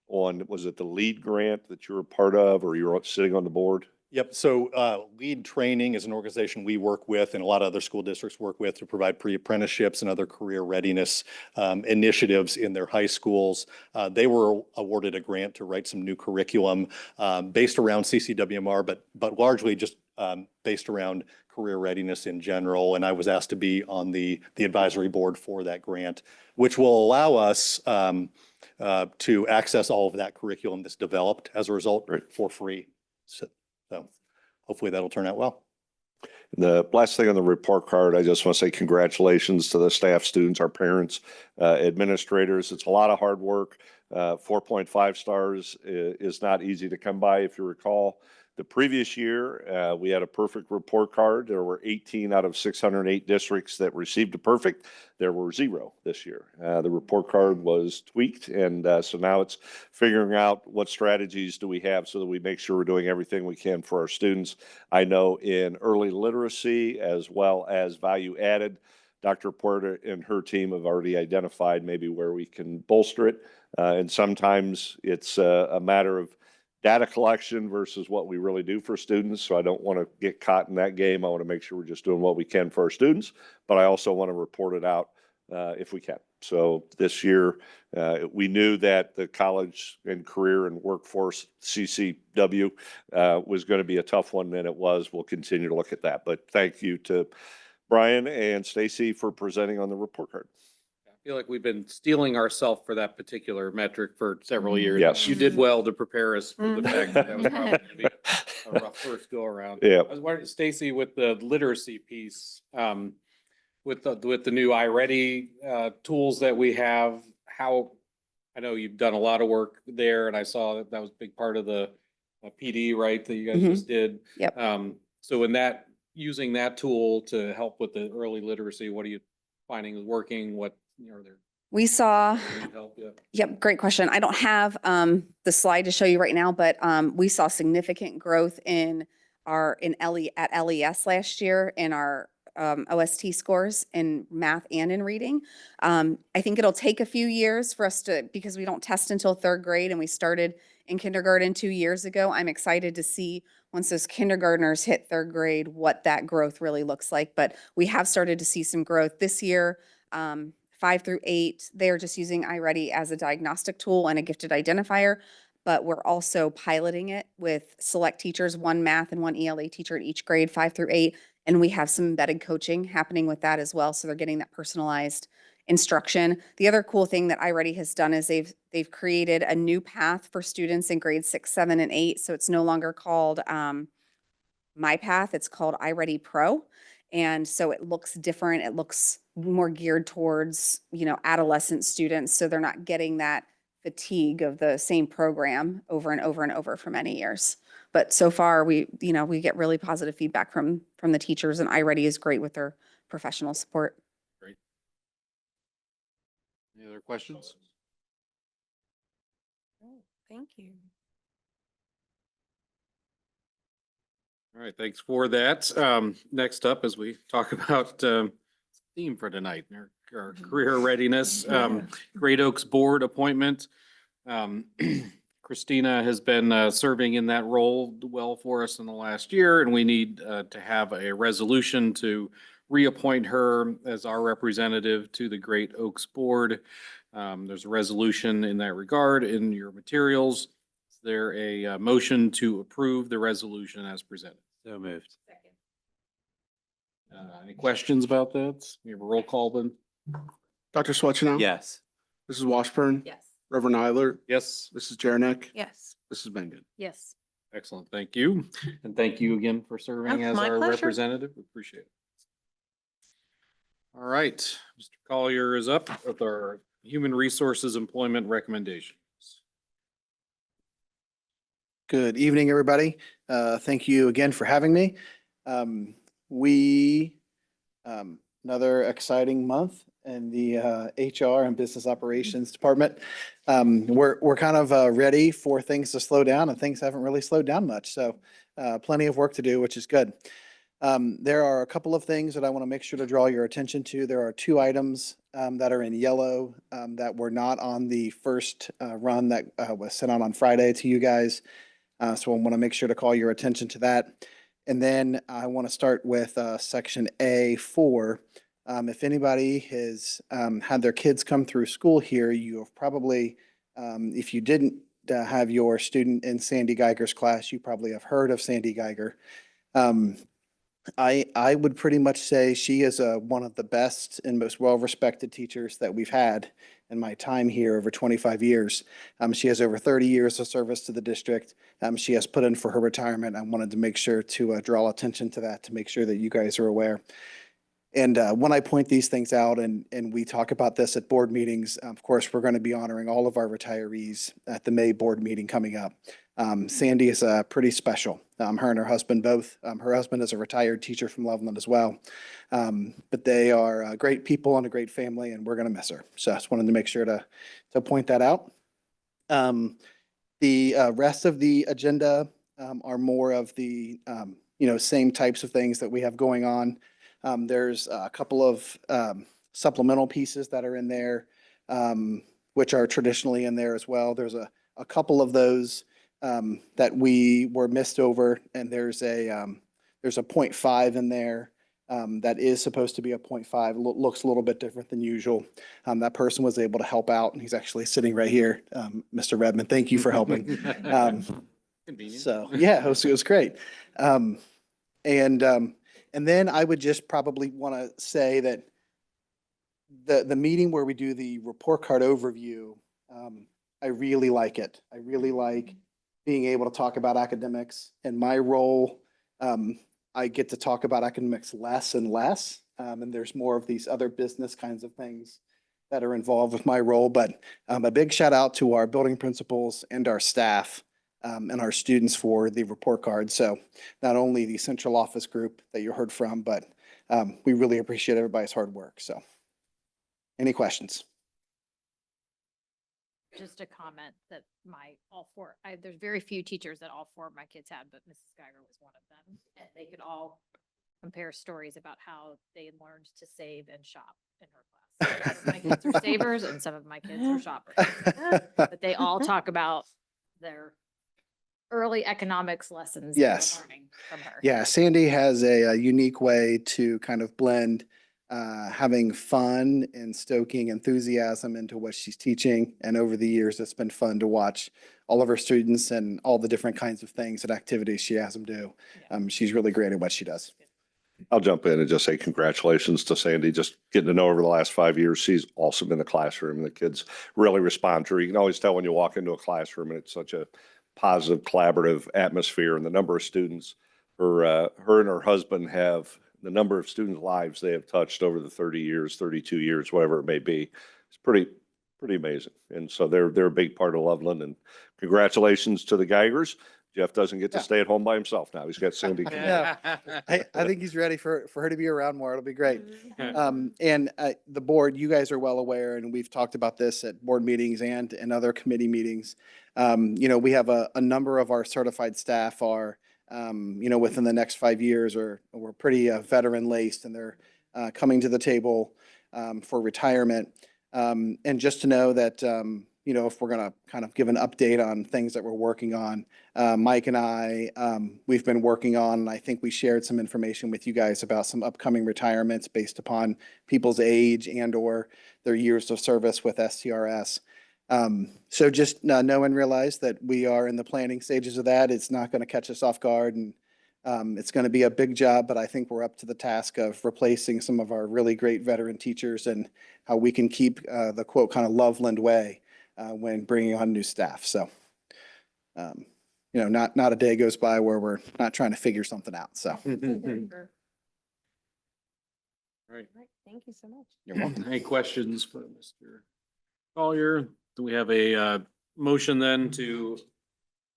on, was it the LEAD grant that you're a part of, or you're sitting on the board? Yep. So LEAD Training is an organization we work with and a lot of other school districts work with to provide pre-apprenticeships and other career readiness initiatives in their high schools. They were awarded a grant to write some new curriculum based around CCWMR, but largely just based around career readiness in general. And I was asked to be on the advisory board for that grant, which will allow us to access all of that curriculum that's developed as a result for free. So hopefully that'll turn out well. The last thing on the report card, I just want to say congratulations to the staff, students, our parents, administrators. It's a lot of hard work. 4.5 stars is not easy to come by. If you recall, the previous year, we had a perfect report card. There were 18 out of 608 districts that received a perfect. There were 0 this year. The report card was tweaked, and so now it's figuring out what strategies do we have so that we make sure we're doing everything we can for our students. I know in early literacy as well as value added, Dr. Puerta and her team have already identified maybe where we can bolster it. And sometimes it's a matter of data collection versus what we really do for students. So I don't want to get caught in that game. I want to make sure we're just doing what we can for our students, but I also want to report it out if we can. So this year, we knew that the college and career and workforce CCW was going to be a tough one, and it was. We'll continue to look at that. But thank you to Brian and Stacy for presenting on the report card. I feel like we've been stealing ourselves for that particular metric for several years. Yes. You did well to prepare us for the fact that that was probably gonna be a rough first go around. Yeah. I was wondering, Stacy, with the literacy piece, with the new iReady tools that we have, how, I know you've done a lot of work there, and I saw that was a big part of the PD, right, that you guys just did. Yep. So in that, using that tool to help with the early literacy, what are you finding is working? What, are there? We saw, Need help? Yeah. yep, great question. I don't have the slide to show you right now, but we saw significant growth in our at LES last year in our OST scores in math and in reading. I think it'll take a few years for us to, because we don't test until 3rd grade and we started in kindergarten 2 years ago. I'm excited to see once those kindergartners hit 3rd grade, what that growth really looks like. But we have started to see some growth this year. 5 through 8, they're just using iReady as a diagnostic tool and a gifted identifier, but we're also piloting it with select teachers, 1 math and 1 ELA teacher at each grade, 5 through 8. And we have some embedded coaching happening with that as well. So they're getting that personalized instruction. The other cool thing that iReady has done is they've created a new path for students in grades 6, 7, and 8. So it's no longer called My Path, it's called iReady Pro. And so it looks different. It looks more geared towards, adolescent students. So they're not getting that fatigue of the same program over and over and over for many years. But so far we get really positive feedback from the teachers, and iReady is great with their professional support. Great. Any other questions? Thank you. All right, thanks for that. Next up, as we talk about theme for tonight, our career readiness, Great Oaks Board appointment. Christina has been serving in that role well for us in the last year, and we need to have a resolution to reappoint her as our representative to the Great Oaks Board. There's a resolution in that regard in your materials. Is there a motion to approve the resolution as presented? So moved. Any questions about that? We have a roll call then? Dr. Swetchinow? Yes. Mrs. Washburn? Yes. Reverend Eiler? Yes. Mrs. Jernick? Yes. Mrs. Bengen? Yes. Excellent. Thank you. And thank you again for serving Yeah, as my our pleasure. representative. We appreciate it. All right, Mr. Collier is up with our human resources employment recommendations. Good evening, everybody. Thank you again for having me. We, another exciting month in the HR and Business Operations Department. We're kind of ready for things to slow down, and things haven't really slowed down much. So plenty of work to do, which is good. There are a couple of things that I want to make sure to draw your attention to. There are 2 items that are in yellow that were not on the first run that was sent out on Friday to you guys. So I want to make sure to call your attention to that. And then I want to start with section A4. If anybody has had their kids come through school here, you have probably, if you didn't have your student in Sandy Geiger's class, you probably have heard of Sandy Geiger. I would pretty much say she is one of the best and most well-respected teachers that we've had in my time here over 25 years. She has over 30 years of service to the district. She has put in for her retirement. I wanted to make sure to draw attention to that, to make sure that you guys are aware. And when I point these things out and we talk about this at board meetings, of course, we're going to be honoring all of our retirees at the May board meeting coming up. Sandy is pretty special. Her and her husband both. Her husband is a retired teacher from Loveland as well. But they are great people and a great family, and we're going to miss her. So I just wanted to make sure to point that out. The rest of the agenda are more of the same types of things that we have going on. There's a couple of supplemental pieces that are in there, which are traditionally in there as well. There's a couple of those that we were missed over, and there's a 0.5 in there that is supposed to be a 0.5. Looks a little bit different than usual. That person was able to help out, and he's actually sitting right here. Mr. Redmond, thank you for helping. Convenient. So yeah, it was great. And then I would just probably want to say that the meeting where we do the report card overview, I really like it. I really like being able to talk about academics. In my role, I get to talk about academics less and less. And there's more of these other business kinds of things that are involved with my role. But a big shout out to our building principals and our staff and our students for the report card. So not only the central office group that you heard from, but we really appreciate everybody's hard work. So any questions? Just a comment that there's very few teachers that all 4 of my kids had, but Mrs. Geiger was one of them. And they could all compare stories about how they learned to save and shop in her class. Some of my kids are savers and some of my kids are shoppers. But they all talk about their early economics lessons they were Yes. learning from her. Yeah, Sandy has a unique way to kind of blend having fun and stoking enthusiasm into what she's teaching. And over the years, it's been fun to watch all of her students and all the different kinds of things and activities she has them do. She's really great at what she does. I'll jump in and just say congratulations to Sandy. Just getting to know her over the last 5 years. She's awesome in the classroom. The kids really respond to her. You can always tell when you walk into a classroom and it's such a positive, collaborative atmosphere, and the number of students her and her husband have, the number of students' lives they have touched over the 30 years, 32 years, whatever it may be. It's pretty amazing. And so they're a big part of Loveland, and congratulations to the Geigers. Jeff doesn't get to Yeah. stay at home by himself now. He's got Sandy. Yeah. I think he's ready for her to be around more. It'll be great. And the board, you guys are well aware, and we've talked about this at board meetings and in other committee meetings. We have a number of our certified staff are, within the next 5 years, or we're pretty veteran laced, and they're coming to the table for retirement. And just to know that, if we're going to kind of give an update on things that we're working on, Mike and I, we've been working on, and I think we shared some information with you guys about some upcoming retirements based upon people's age and or their years of service with STRS. So just know and realize that we are in the planning stages of that. It's not going to catch us off guard, and it's going to be a big job, but I think we're up to the task of replacing some of our really great veteran teachers and how we can keep the quote kind of Loveland way when bringing on new staff. So not a day goes by where we're not trying to figure something out. So Right. Thank you so much. you're welcome. Any questions for Mr. Collier? Do we have a motion then to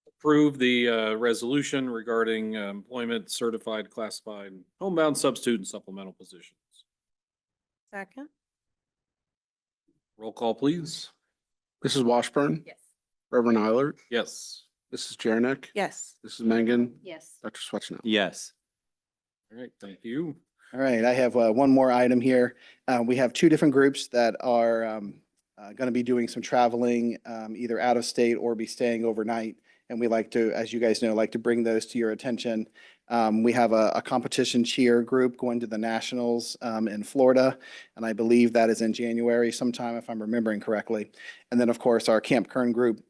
approve the resolution regarding employment certified, classified, homebound substitute and supplemental positions? Second? Roll call, please. Mrs. Washburn, Yes. Reverend Eilert, Yes. Mrs. Jarnick, Yes. Mrs. Mengan, Yes. Dr. Swetchnow. Yes. All right, thank you. All right, I have one more item here. We have two different groups that are going to be doing some traveling, either out of state or be staying overnight. And we like to, as you guys know, like to bring those to your attention. We have a competition cheer group going to the Nationals in Florida, and I believe that is in January sometime, if I'm remembering correctly. And then, of course, our Camp Kern group,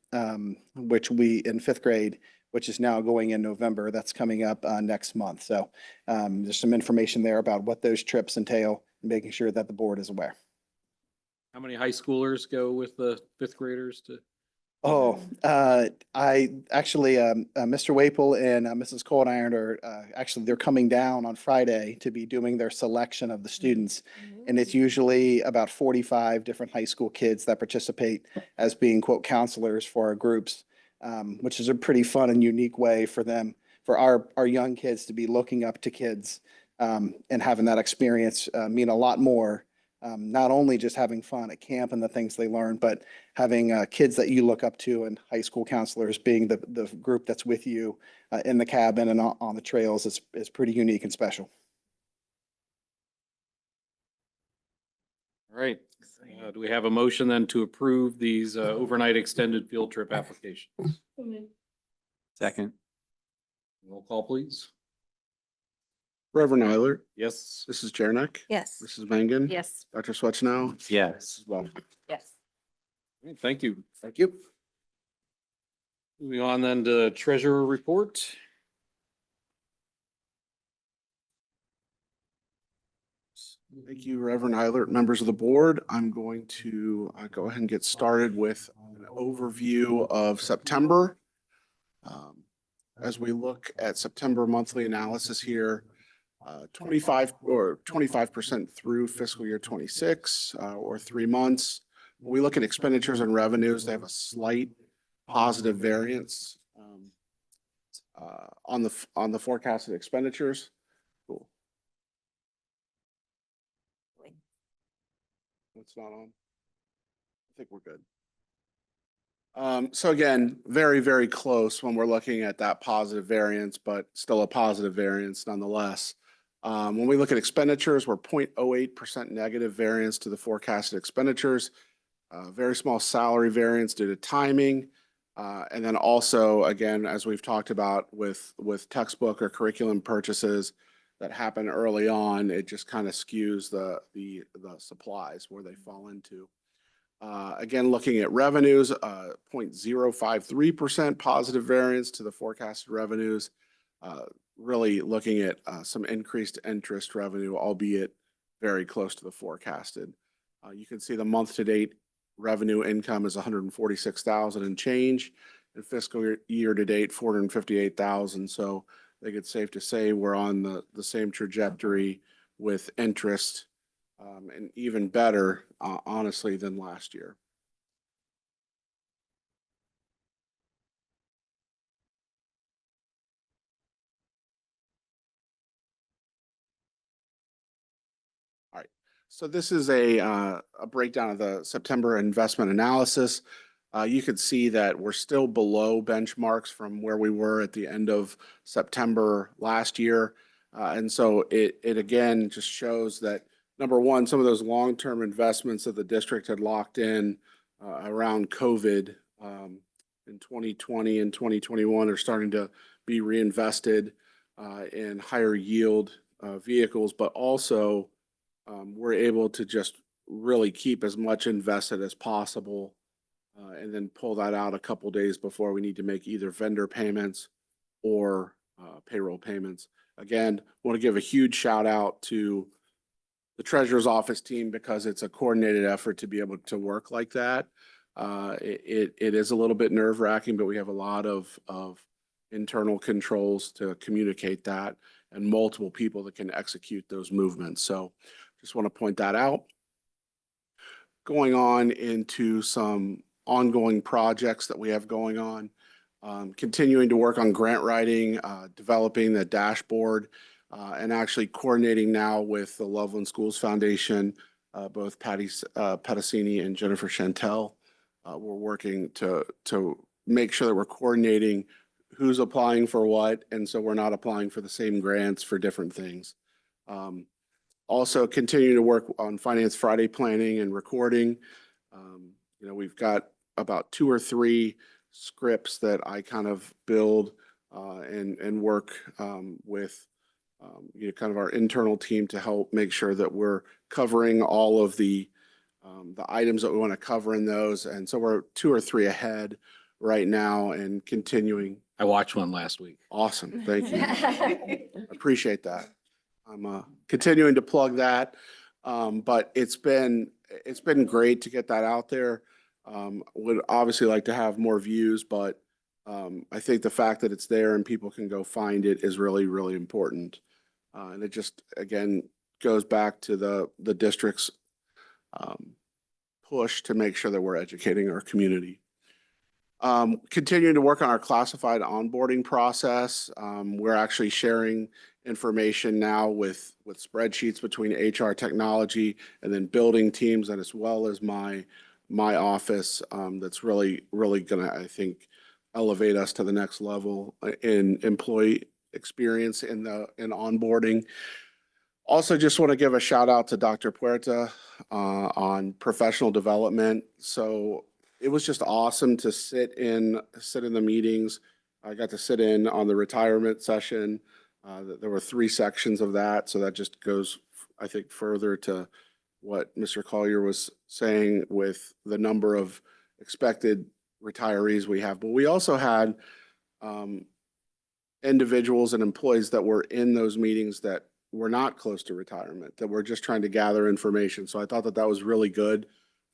which we in fifth grade, which is now going in November. That's coming up next month. So there's some information there about what those trips entail, and making sure that the board is aware. How many high schoolers go with the fifth graders to? Oh, I actually, Mr. Waple and Mrs. Cold Iron are actually, they're coming down on Friday to be doing their selection of the students. And it's usually about 45 different high school kids that participate as being quote counselors for our groups, which is a pretty fun and unique way for them, for our young kids to be looking up to kids and having that experience mean a lot more. Not only just having fun at camp and the things they learn, but having kids that you look up to and high school counselors being the group that's with you in the cabin and on the trails is pretty unique and special. All right, do we have a motion then to approve these overnight extended field trip applications? Second. Roll call, please. Reverend Eilert, Yes. Mrs. Jarnick, Yes. Mrs. Mengan. Yes. Dr. Swetchnow. Yes. Mrs. Washburn. Yes. All right, thank you. Thank you. Moving on then to treasurer report. Thank you, Reverend Eilert, members of the board. I'm going to go ahead and get started with an overview of September. As we look at September monthly analysis here, 25% through fiscal year 26 or 3 months. When we look at expenditures and revenues, they have a slight positive variance on the forecasted expenditures. Cool. It's not on. I think we're good. So again, very, very close when we're looking at that positive variance, but still a positive variance nonetheless. When we look at expenditures, we're 0.08% negative variance to the forecasted expenditures. Very small salary variance due to timing. And then also, again, as we've talked about with textbook or curriculum purchases that happen early on, it just kind of skews the supplies where they fall into. Again, looking at revenues, 0.053% positive variance to the forecasted revenues. Really looking at some increased interest revenue, albeit very close to the forecasted. You can see the month-to-date revenue income is 146,000 and change, and fiscal year-to-date 458,000. So I think it's safe to say we're on the same trajectory with interest. And even better, honestly, than last year. All right, so this is a breakdown of the September investment analysis. You could see that we're still below benchmarks from where we were at the end of September last year. And so it again just shows that, number one, some of those long-term investments that the district had locked in around COVID in 2020 and 2021 are starting to be reinvested in higher yield vehicles, but also we're able to just really keep as much invested as possible and then pull that out a couple days before we need to make either vendor payments or payroll payments. Again, want to give a huge shout out to the treasurer's office team because it's a coordinated effort to be able to work like that. It is a little bit nerve wracking, but we have a lot of internal controls to communicate that, and multiple people that can execute those movements. So just want to point that out. Going on into some ongoing projects that we have going on, continuing to work on grant writing, developing the dashboard, and actually coordinating now with the Loveland Schools Foundation, both Patty Petticini and Jennifer Chantel. We're working to make sure that we're coordinating who's applying for what, and so we're not applying for the same grants for different things. Also continuing to work on Finance Friday planning and recording. We've got about 2 or 3 scripts that I kind of build and work with kind of our internal team to help make sure that we're covering all of the items that we want to cover in those. And so we're 2 or 3 ahead right now and continuing. I watched one last week. Awesome. Thank you. Appreciate that. I'm continuing to plug that. But it's been great to get that out there. Would obviously like to have more views, but I think the fact that it's there and people can go find it is really, really important. And it just, again, goes back to the district's push to make sure that we're educating our community. Continuing to work on our classified onboarding process. We're actually sharing information now with spreadsheets between HR technology and then building teams, and as well as my office. That's really, really gonna, I think, elevate us to the next level in employee experience in onboarding. Also, just want to give a shout out to Dr. Puerta on professional development. So it was just awesome to sit in the meetings. I got to sit in on the retirement session. There were 3 sections of that. So that just goes, I think, further to what Mr. Collier was saying with the number of expected retirees we have. But we also had individuals and employees that were in those meetings that were not close to retirement, that were just trying to gather information. So I thought that was really good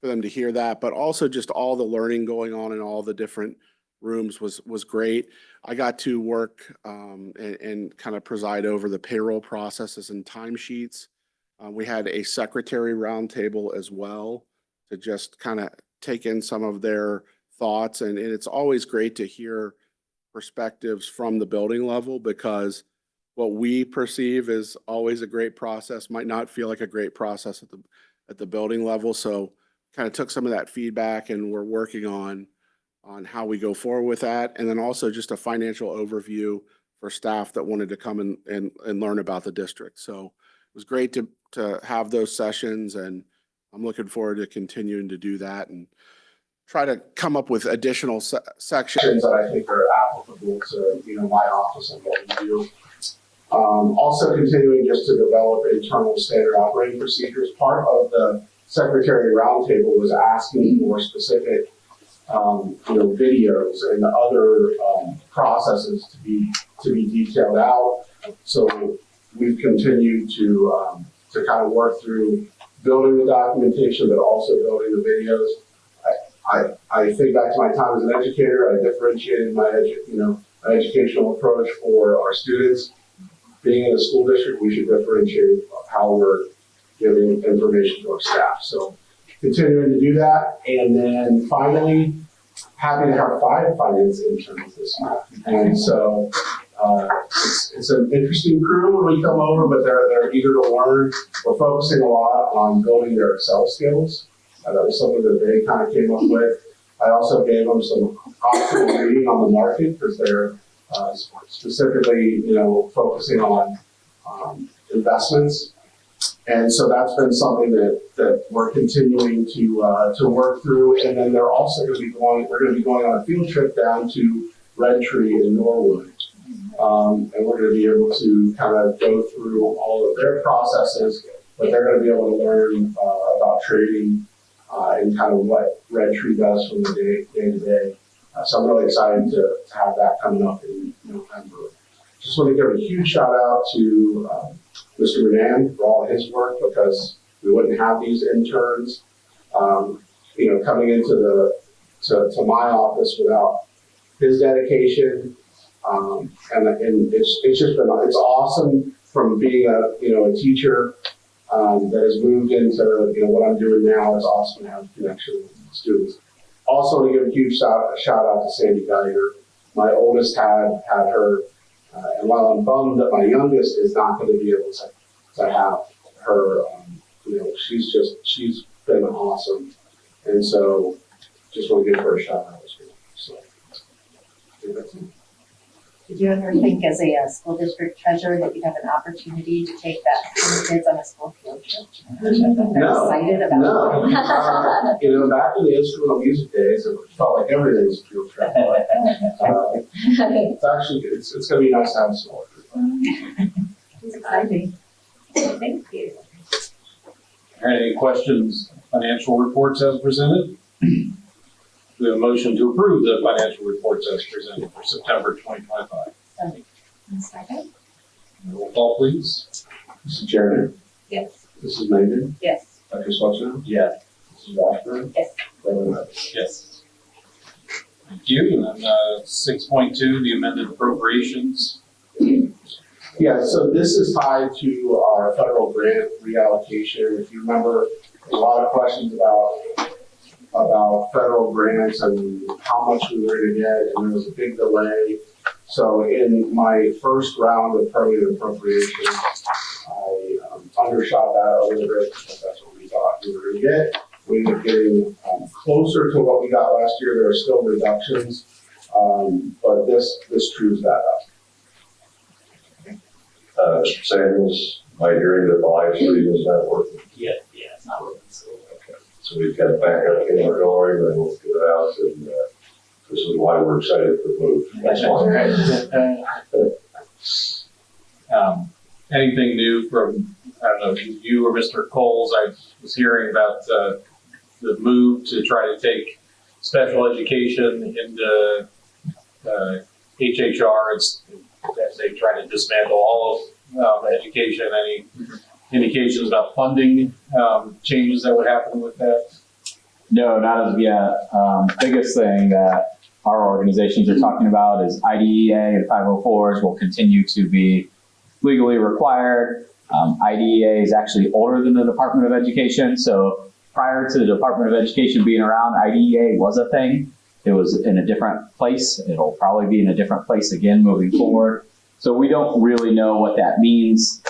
for them to hear that, but also just all the learning going on in all the different rooms was great. I got to work and kind of preside over the payroll processes and timesheets. We had a secretary roundtable as well to just kind of take in some of their thoughts. And it's always great to hear perspectives from the building level, because what we perceive is always a great process might not feel like a great process at the building level. So kind of took some of that feedback, and we're working on how we go forward with that. And then also just a financial overview for staff that wanted to come and learn about the district. So it was great to have those sessions, and I'm looking forward to continuing to do that and try to come up with additional sections that I think are applicable to my office and what we do. Also continuing just to develop internal standard operating procedures. Part of the secretary roundtable was asking for specific videos and other processes to be detailed out. So we've continued to kind of work through building the documentation, but also building the videos. I think back to my time as an educator, I differentiated my educational approach for our students. Being in a school district, we should differentiate how we're giving information to our staff. So continuing to do that. And then finally, happy to have 5 finance interns this year. And so it's an interesting crew when we come over, but they're eager to learn. We're focusing a lot on building their Excel skills. That was something that they kind of came up with. I also gave them some optional reading on the market, because they're specifically, focusing on investments. And so that's been something that we're continuing to work through. And then they're also going to be going on a field trip down to Red Tree in Norwood. And we're going to be able to kind of go through all of their processes, but they're going to be able to learn about trading and kind of what Red Tree does from the day to day. So I'm really excited to have that coming up in November. Just want to give a huge shout out to Mr. Renan for all his work, because we wouldn't have these interns, coming into to my office without his dedication. And it's just been, it's awesome from being a teacher, that has moved into, what I'm doing now. It's awesome to have connection with students. Also to give a huge shout out to Sandy Geiger. My oldest had her, and while I'm bummed that my youngest is not going to be able to have her, she's been awesome. And so just want to give her a shout out as well. So I think that's it. Did you ever think as a school district treasurer that you'd have an opportunity to take that kids on a school field trip? They're excited about No. Back in the instrumental music days, it felt like everything was a field trip. It's actually, it's going to be nice to have some more. It's exciting. Thank you. All right, any questions, financial reports as presented? We have a motion to approve the financial reports as presented for September 2025. Second? Roll call, please. Mr. Chairman, Yes. Mrs. Maiden, Yes. Dr. Swatcho, Yes. Mrs. Washburn. Yes. Reverend Rhodes. Yes. Thank you. And then 6.2, the amended appropriations. Yeah, so this is tied to our federal grant reallocation. If you remember, a lot of questions about federal grants and how much we were going to get, and there was a big delay. So in my first round of permanent appropriation, I undershot that a little bit because that's what we thought we were going to get. We ended up getting closer to what we got last year. There are still reductions, but this trues that up. Mr. Samuels, am I hearing that the live stream is not working? Yeah, it's not working. So we've got backup camera going, and we'll get it out, and this is why we're excited to move. That's Anything new from, I don't know, you or Mr. Coles? I was hearing about the move to try to take special education into HHR as they try to dismantle all of education. Any indications about funding changes that would happen with that? No, not as of yet. Biggest thing that our organizations are talking about is IDEA and 504s will continue to be legally required. IDEA is actually older than the Department of Education. So prior to the Department of Education being around, IDEA was a thing. It was in a different place. It'll probably be in a different place again moving forward. So we don't really know what that means.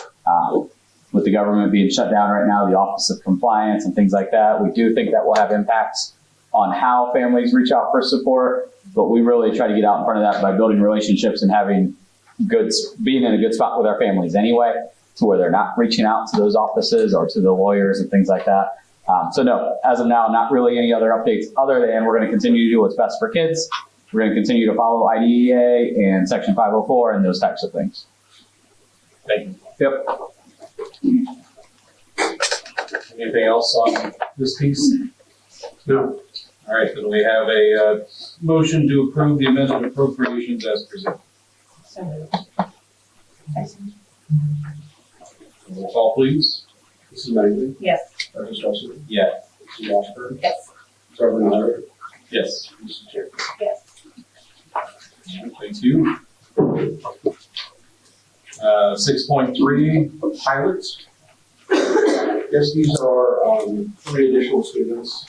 With the government being shut down right now, the Office of Compliance and things like that, we do think that will have impacts on how families reach out for support, but we really try to get out in front of that by building relationships and being in a good spot with our families anyway, to where they're not reaching out to those offices or to the lawyers and things like that. So no, as of now, not really any other updates other than we're going to continue to do what's best for kids. We're going to continue to follow IDEA and Section 504 and those types of things. Thank you. Yep. Anything else on this piece? No. All right, then we have a motion to approve the amended appropriations as presented. Roll call, please. Mrs. Maiden, Yes. Dr. Swatcho, Yeah. Mrs. Washburn. Yes. Reverend Rhodes. Yes. Mr. Chairman. Yes. Thank you. 6.3, pilots. Yes, these are 3 additional students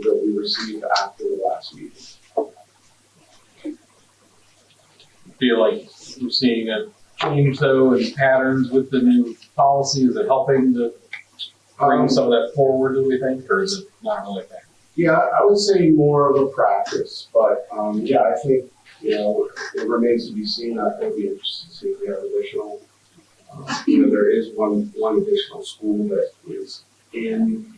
that we received after the last meeting. Feel like we're seeing a change though in patterns with the new policy. Is it helping to bring some of that forward, do we think, or is it not really that? Yeah, I would say more of a practice, but yeah, I think, it remains to be seen. I think it'll be interesting to see if we have additional, there is one additional school that is in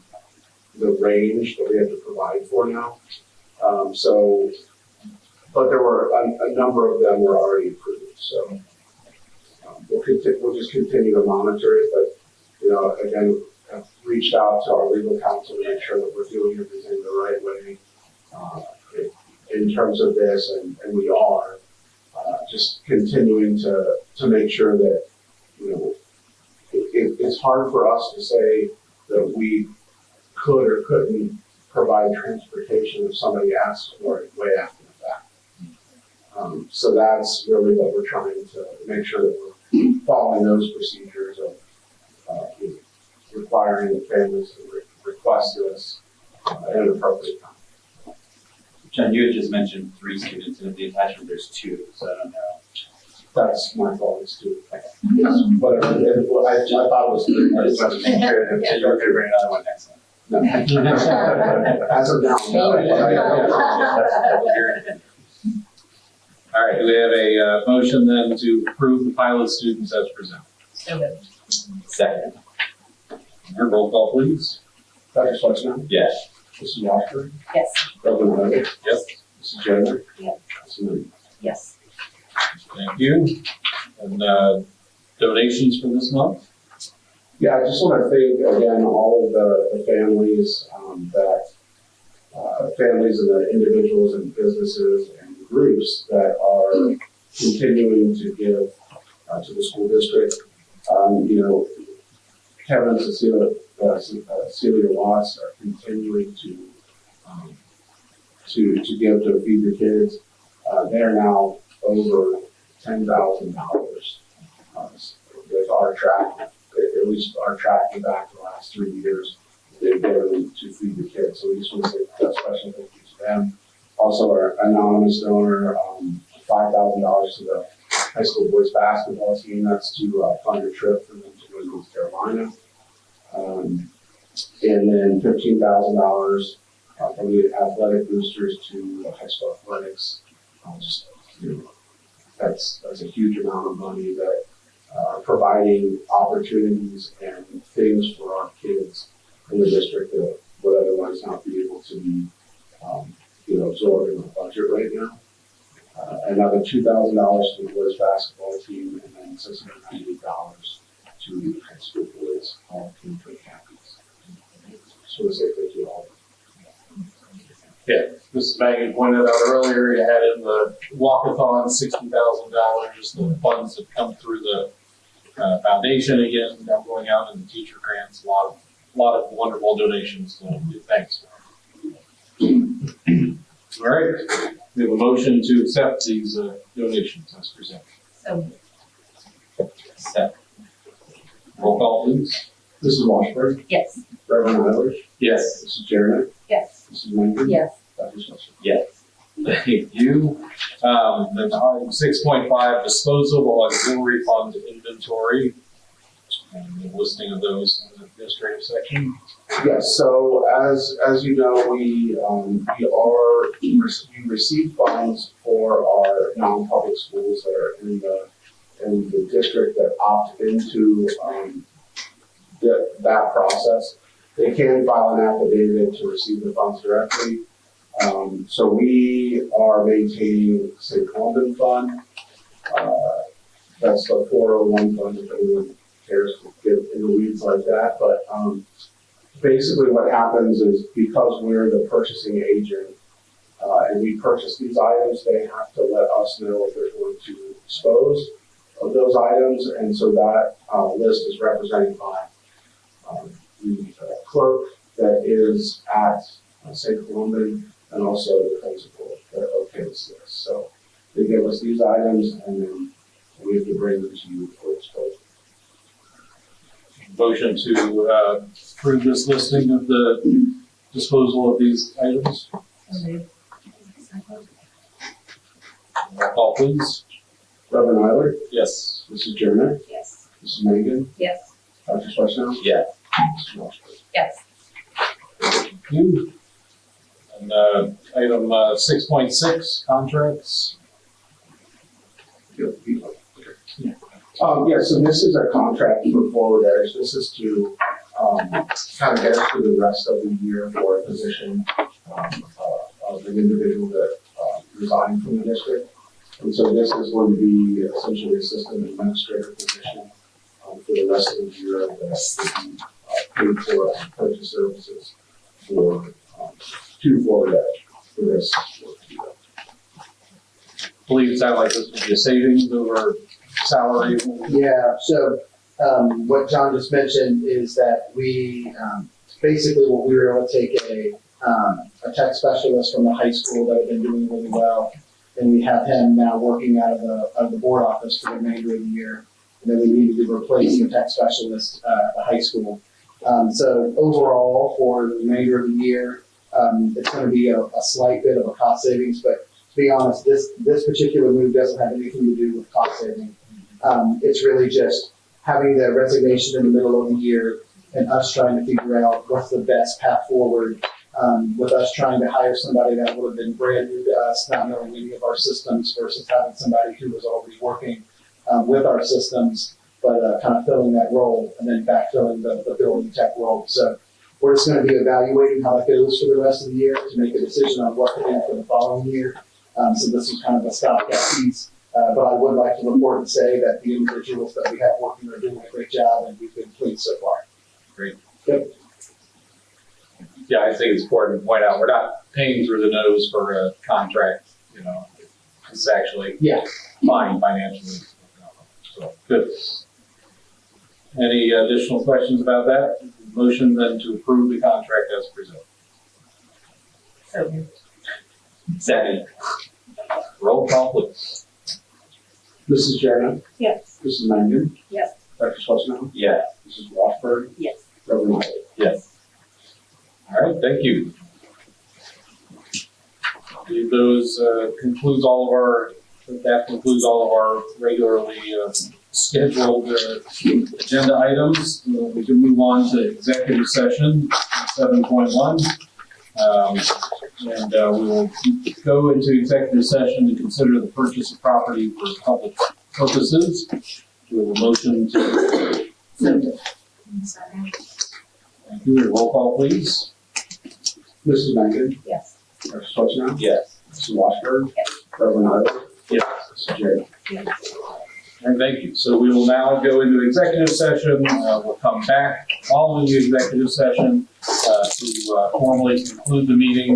the range that we have to provide for now. But there were a number of them were already approved, so we'll just continue to monitor it, but, again, I've reached out to our legal counsel to make sure that we're doing everything the right way in terms of this, and we are just continuing to make sure that, it's hard for us to say that we could or couldn't provide transportation if somebody asks for it way after the fact. So that's really what we're trying to make sure that we're following those procedures of requiring the families to request this at an appropriate time. John, you had just mentioned 3 students, and in the attachment, there's 2, so I don't know. That's my fault, it's too. But I thought it was 3. I just wanted to make sure that you were gonna bring another one next time. No. As of now, no. All right, do we have a motion then to approve the pilot students as presented? Second. Roll call, please. Dr. Schwartzman? Yes. Mrs. Washburn? Yes. Reverend Miller? Yes. Mrs. Jenner? Yes. Mrs. Moody? Yes. Thank you. And donations for this month? Yeah, I just want to thank again all of the families families and the individuals and businesses and groups that are continuing to give to the school district. Kevin and Celia Watts are continuing to give to Feed the Kids. They're now over $10,000 with our track. At least our tracking back the last 3 years, they've given to Feed the Kids. So we just want to say a special thank you to them. Also, our anonymous donor, $5,000 to the high school boys basketball team. That's to fund a trip for them to go to North Carolina. And then $15,000 from the athletic boosters to high school athletics. That's a huge amount of money that providing opportunities and things for our kids in the district that would otherwise not be able to be, absorbed in the budget right now. Another $2,000 to the boys basketball team, and then $698 to the high school boys all team for captains. Just want to say thank you all. Yeah, Mrs. Maggie pointed out earlier, you had in the walkathon $60,000, the funds have come through the foundation again, now going out in the teacher grants, a lot of wonderful donations, so thanks. All right, we have a motion to accept these donations as presented. So Second. Roll call, please. Mrs. Washburn? yes. Reverend Eilish? Yes. Mrs. Jarrett? Yes. Mrs. Mangan? Yes. Dr. Schwartzman? Yes. Thank you. Then item 6.5, disposal of auxiliary fund inventory. And the listing of those in the administrative section. Yes, so as you know, we receive funds for our non-public schools that are in the district that opt into that process. They can file an affidavit to receive the funds directly. So we are maintaining St. Columban Fund. That's the 401 fund, if anyone cares to get in the weeds like that. But basically what happens is because we're the purchasing agent and we purchase these items, they have to let us know if they're going to dispose of those items. And so that list is represented by the clerk that is at St. Columban and also the principal that okays this. So they give us these items and then we have to bring them to you for disposal. Motion to approve this listing of the disposal of these items. Roll call, please. Reverend Eiler? Yes. Mrs. Jernick? Yes. Mrs. Mangan? Yes. Dr. Schwartzman? Yes. Mrs. Washburn? Yes. Thank you. And item 6.6, contracts. Yeah, so this is a contract for Forward Edge. This is to kind of get us through the rest of the year for a position of an individual that resigned from the district. And so this is going to be essentially assistant administrator position for the rest of the year that will be paid for purchase services for to Forward Edge for this work. Believe it sounds like this would be a savings over salary. Yeah, so what John just mentioned is that we basically what we were able to take a tech specialist from the high school that had been doing really well and we have him now working out of the board office for the remainder of the year. And then we needed to replace the tech specialist at the high school. So overall, for the remainder of the year, it's going to be a slight bit of a cost savings, but to be honest, this particular move doesn't have anything to do with cost saving. It's really just having the resignation in the middle of the year and us trying to figure out what's the best path forward, with us trying to hire somebody that would have been brand new to us, not knowing any of our systems, versus having somebody who was already working with our systems, but kind of filling that role and then backfilling the building tech role. So we're just going to be evaluating how that goes for the rest of the year to make a decision on what to do for the following year. So this is kind of a stopgap piece. But I would like to report and say that the individuals that we have working are doing a great job, and we've been pleased so far. Great. Yep. Yeah, I think it's important to point out, we're not paying through the nose for a contract, you know, it's actually fine financially. So, good. Any additional questions about that? Motion then to approve the contract as presented. Second. Roll call, please. Mrs. Jarrett? Yes. Mrs. Mangan? Yes. Dr. Swasno? Yeah. Mrs. Washburn? Yes. Reverend White? Yes. All right, thank you. Those concludes all of our, that concludes all of our regularly scheduled agenda items. We can move on to executive session 7.1. And we will go into executive session to consider the purchase of property for public purposes. Do we have a motion to? Thank you. Roll call, please. Mrs. Mangan? Yes. Dr. Swasno? Yes. Mrs. Washburn? Yes. Reverend White? Yes. Mrs. Jarrett? Yes. And thank you. So we will now go into executive session. We'll come back following the executive session to formally conclude the meeting.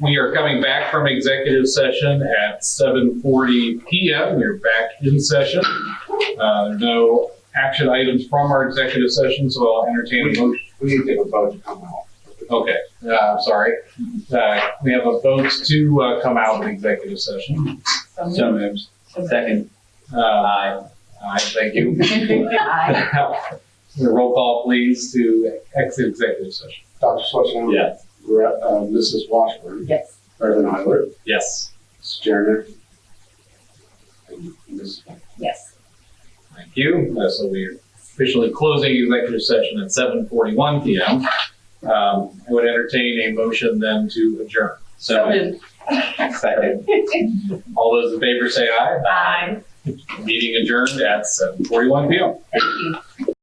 We are coming back from executive session at 7:40 p.m. We are back in session. There are no action items from our executive session, so I'll entertain a motion. We need to take a vote to come out. Okay, sorry. We have a vote to come out of executive session. So moved. Second. Aye. Aye, thank you. Aye. Roll call, please, to exit executive session. Dr. Swasno? Yes. Mrs. Washburn? Yes. Reverend White? Yes. Mrs. Jarrett? And Mrs. Yes. Thank you. So we're officially closing executive session at 7:41 p.m. I would entertain a motion then to adjourn. So moved. Second. All those in favor say aye. Aye. Meeting adjourned at 7:41 p.m. Thank you.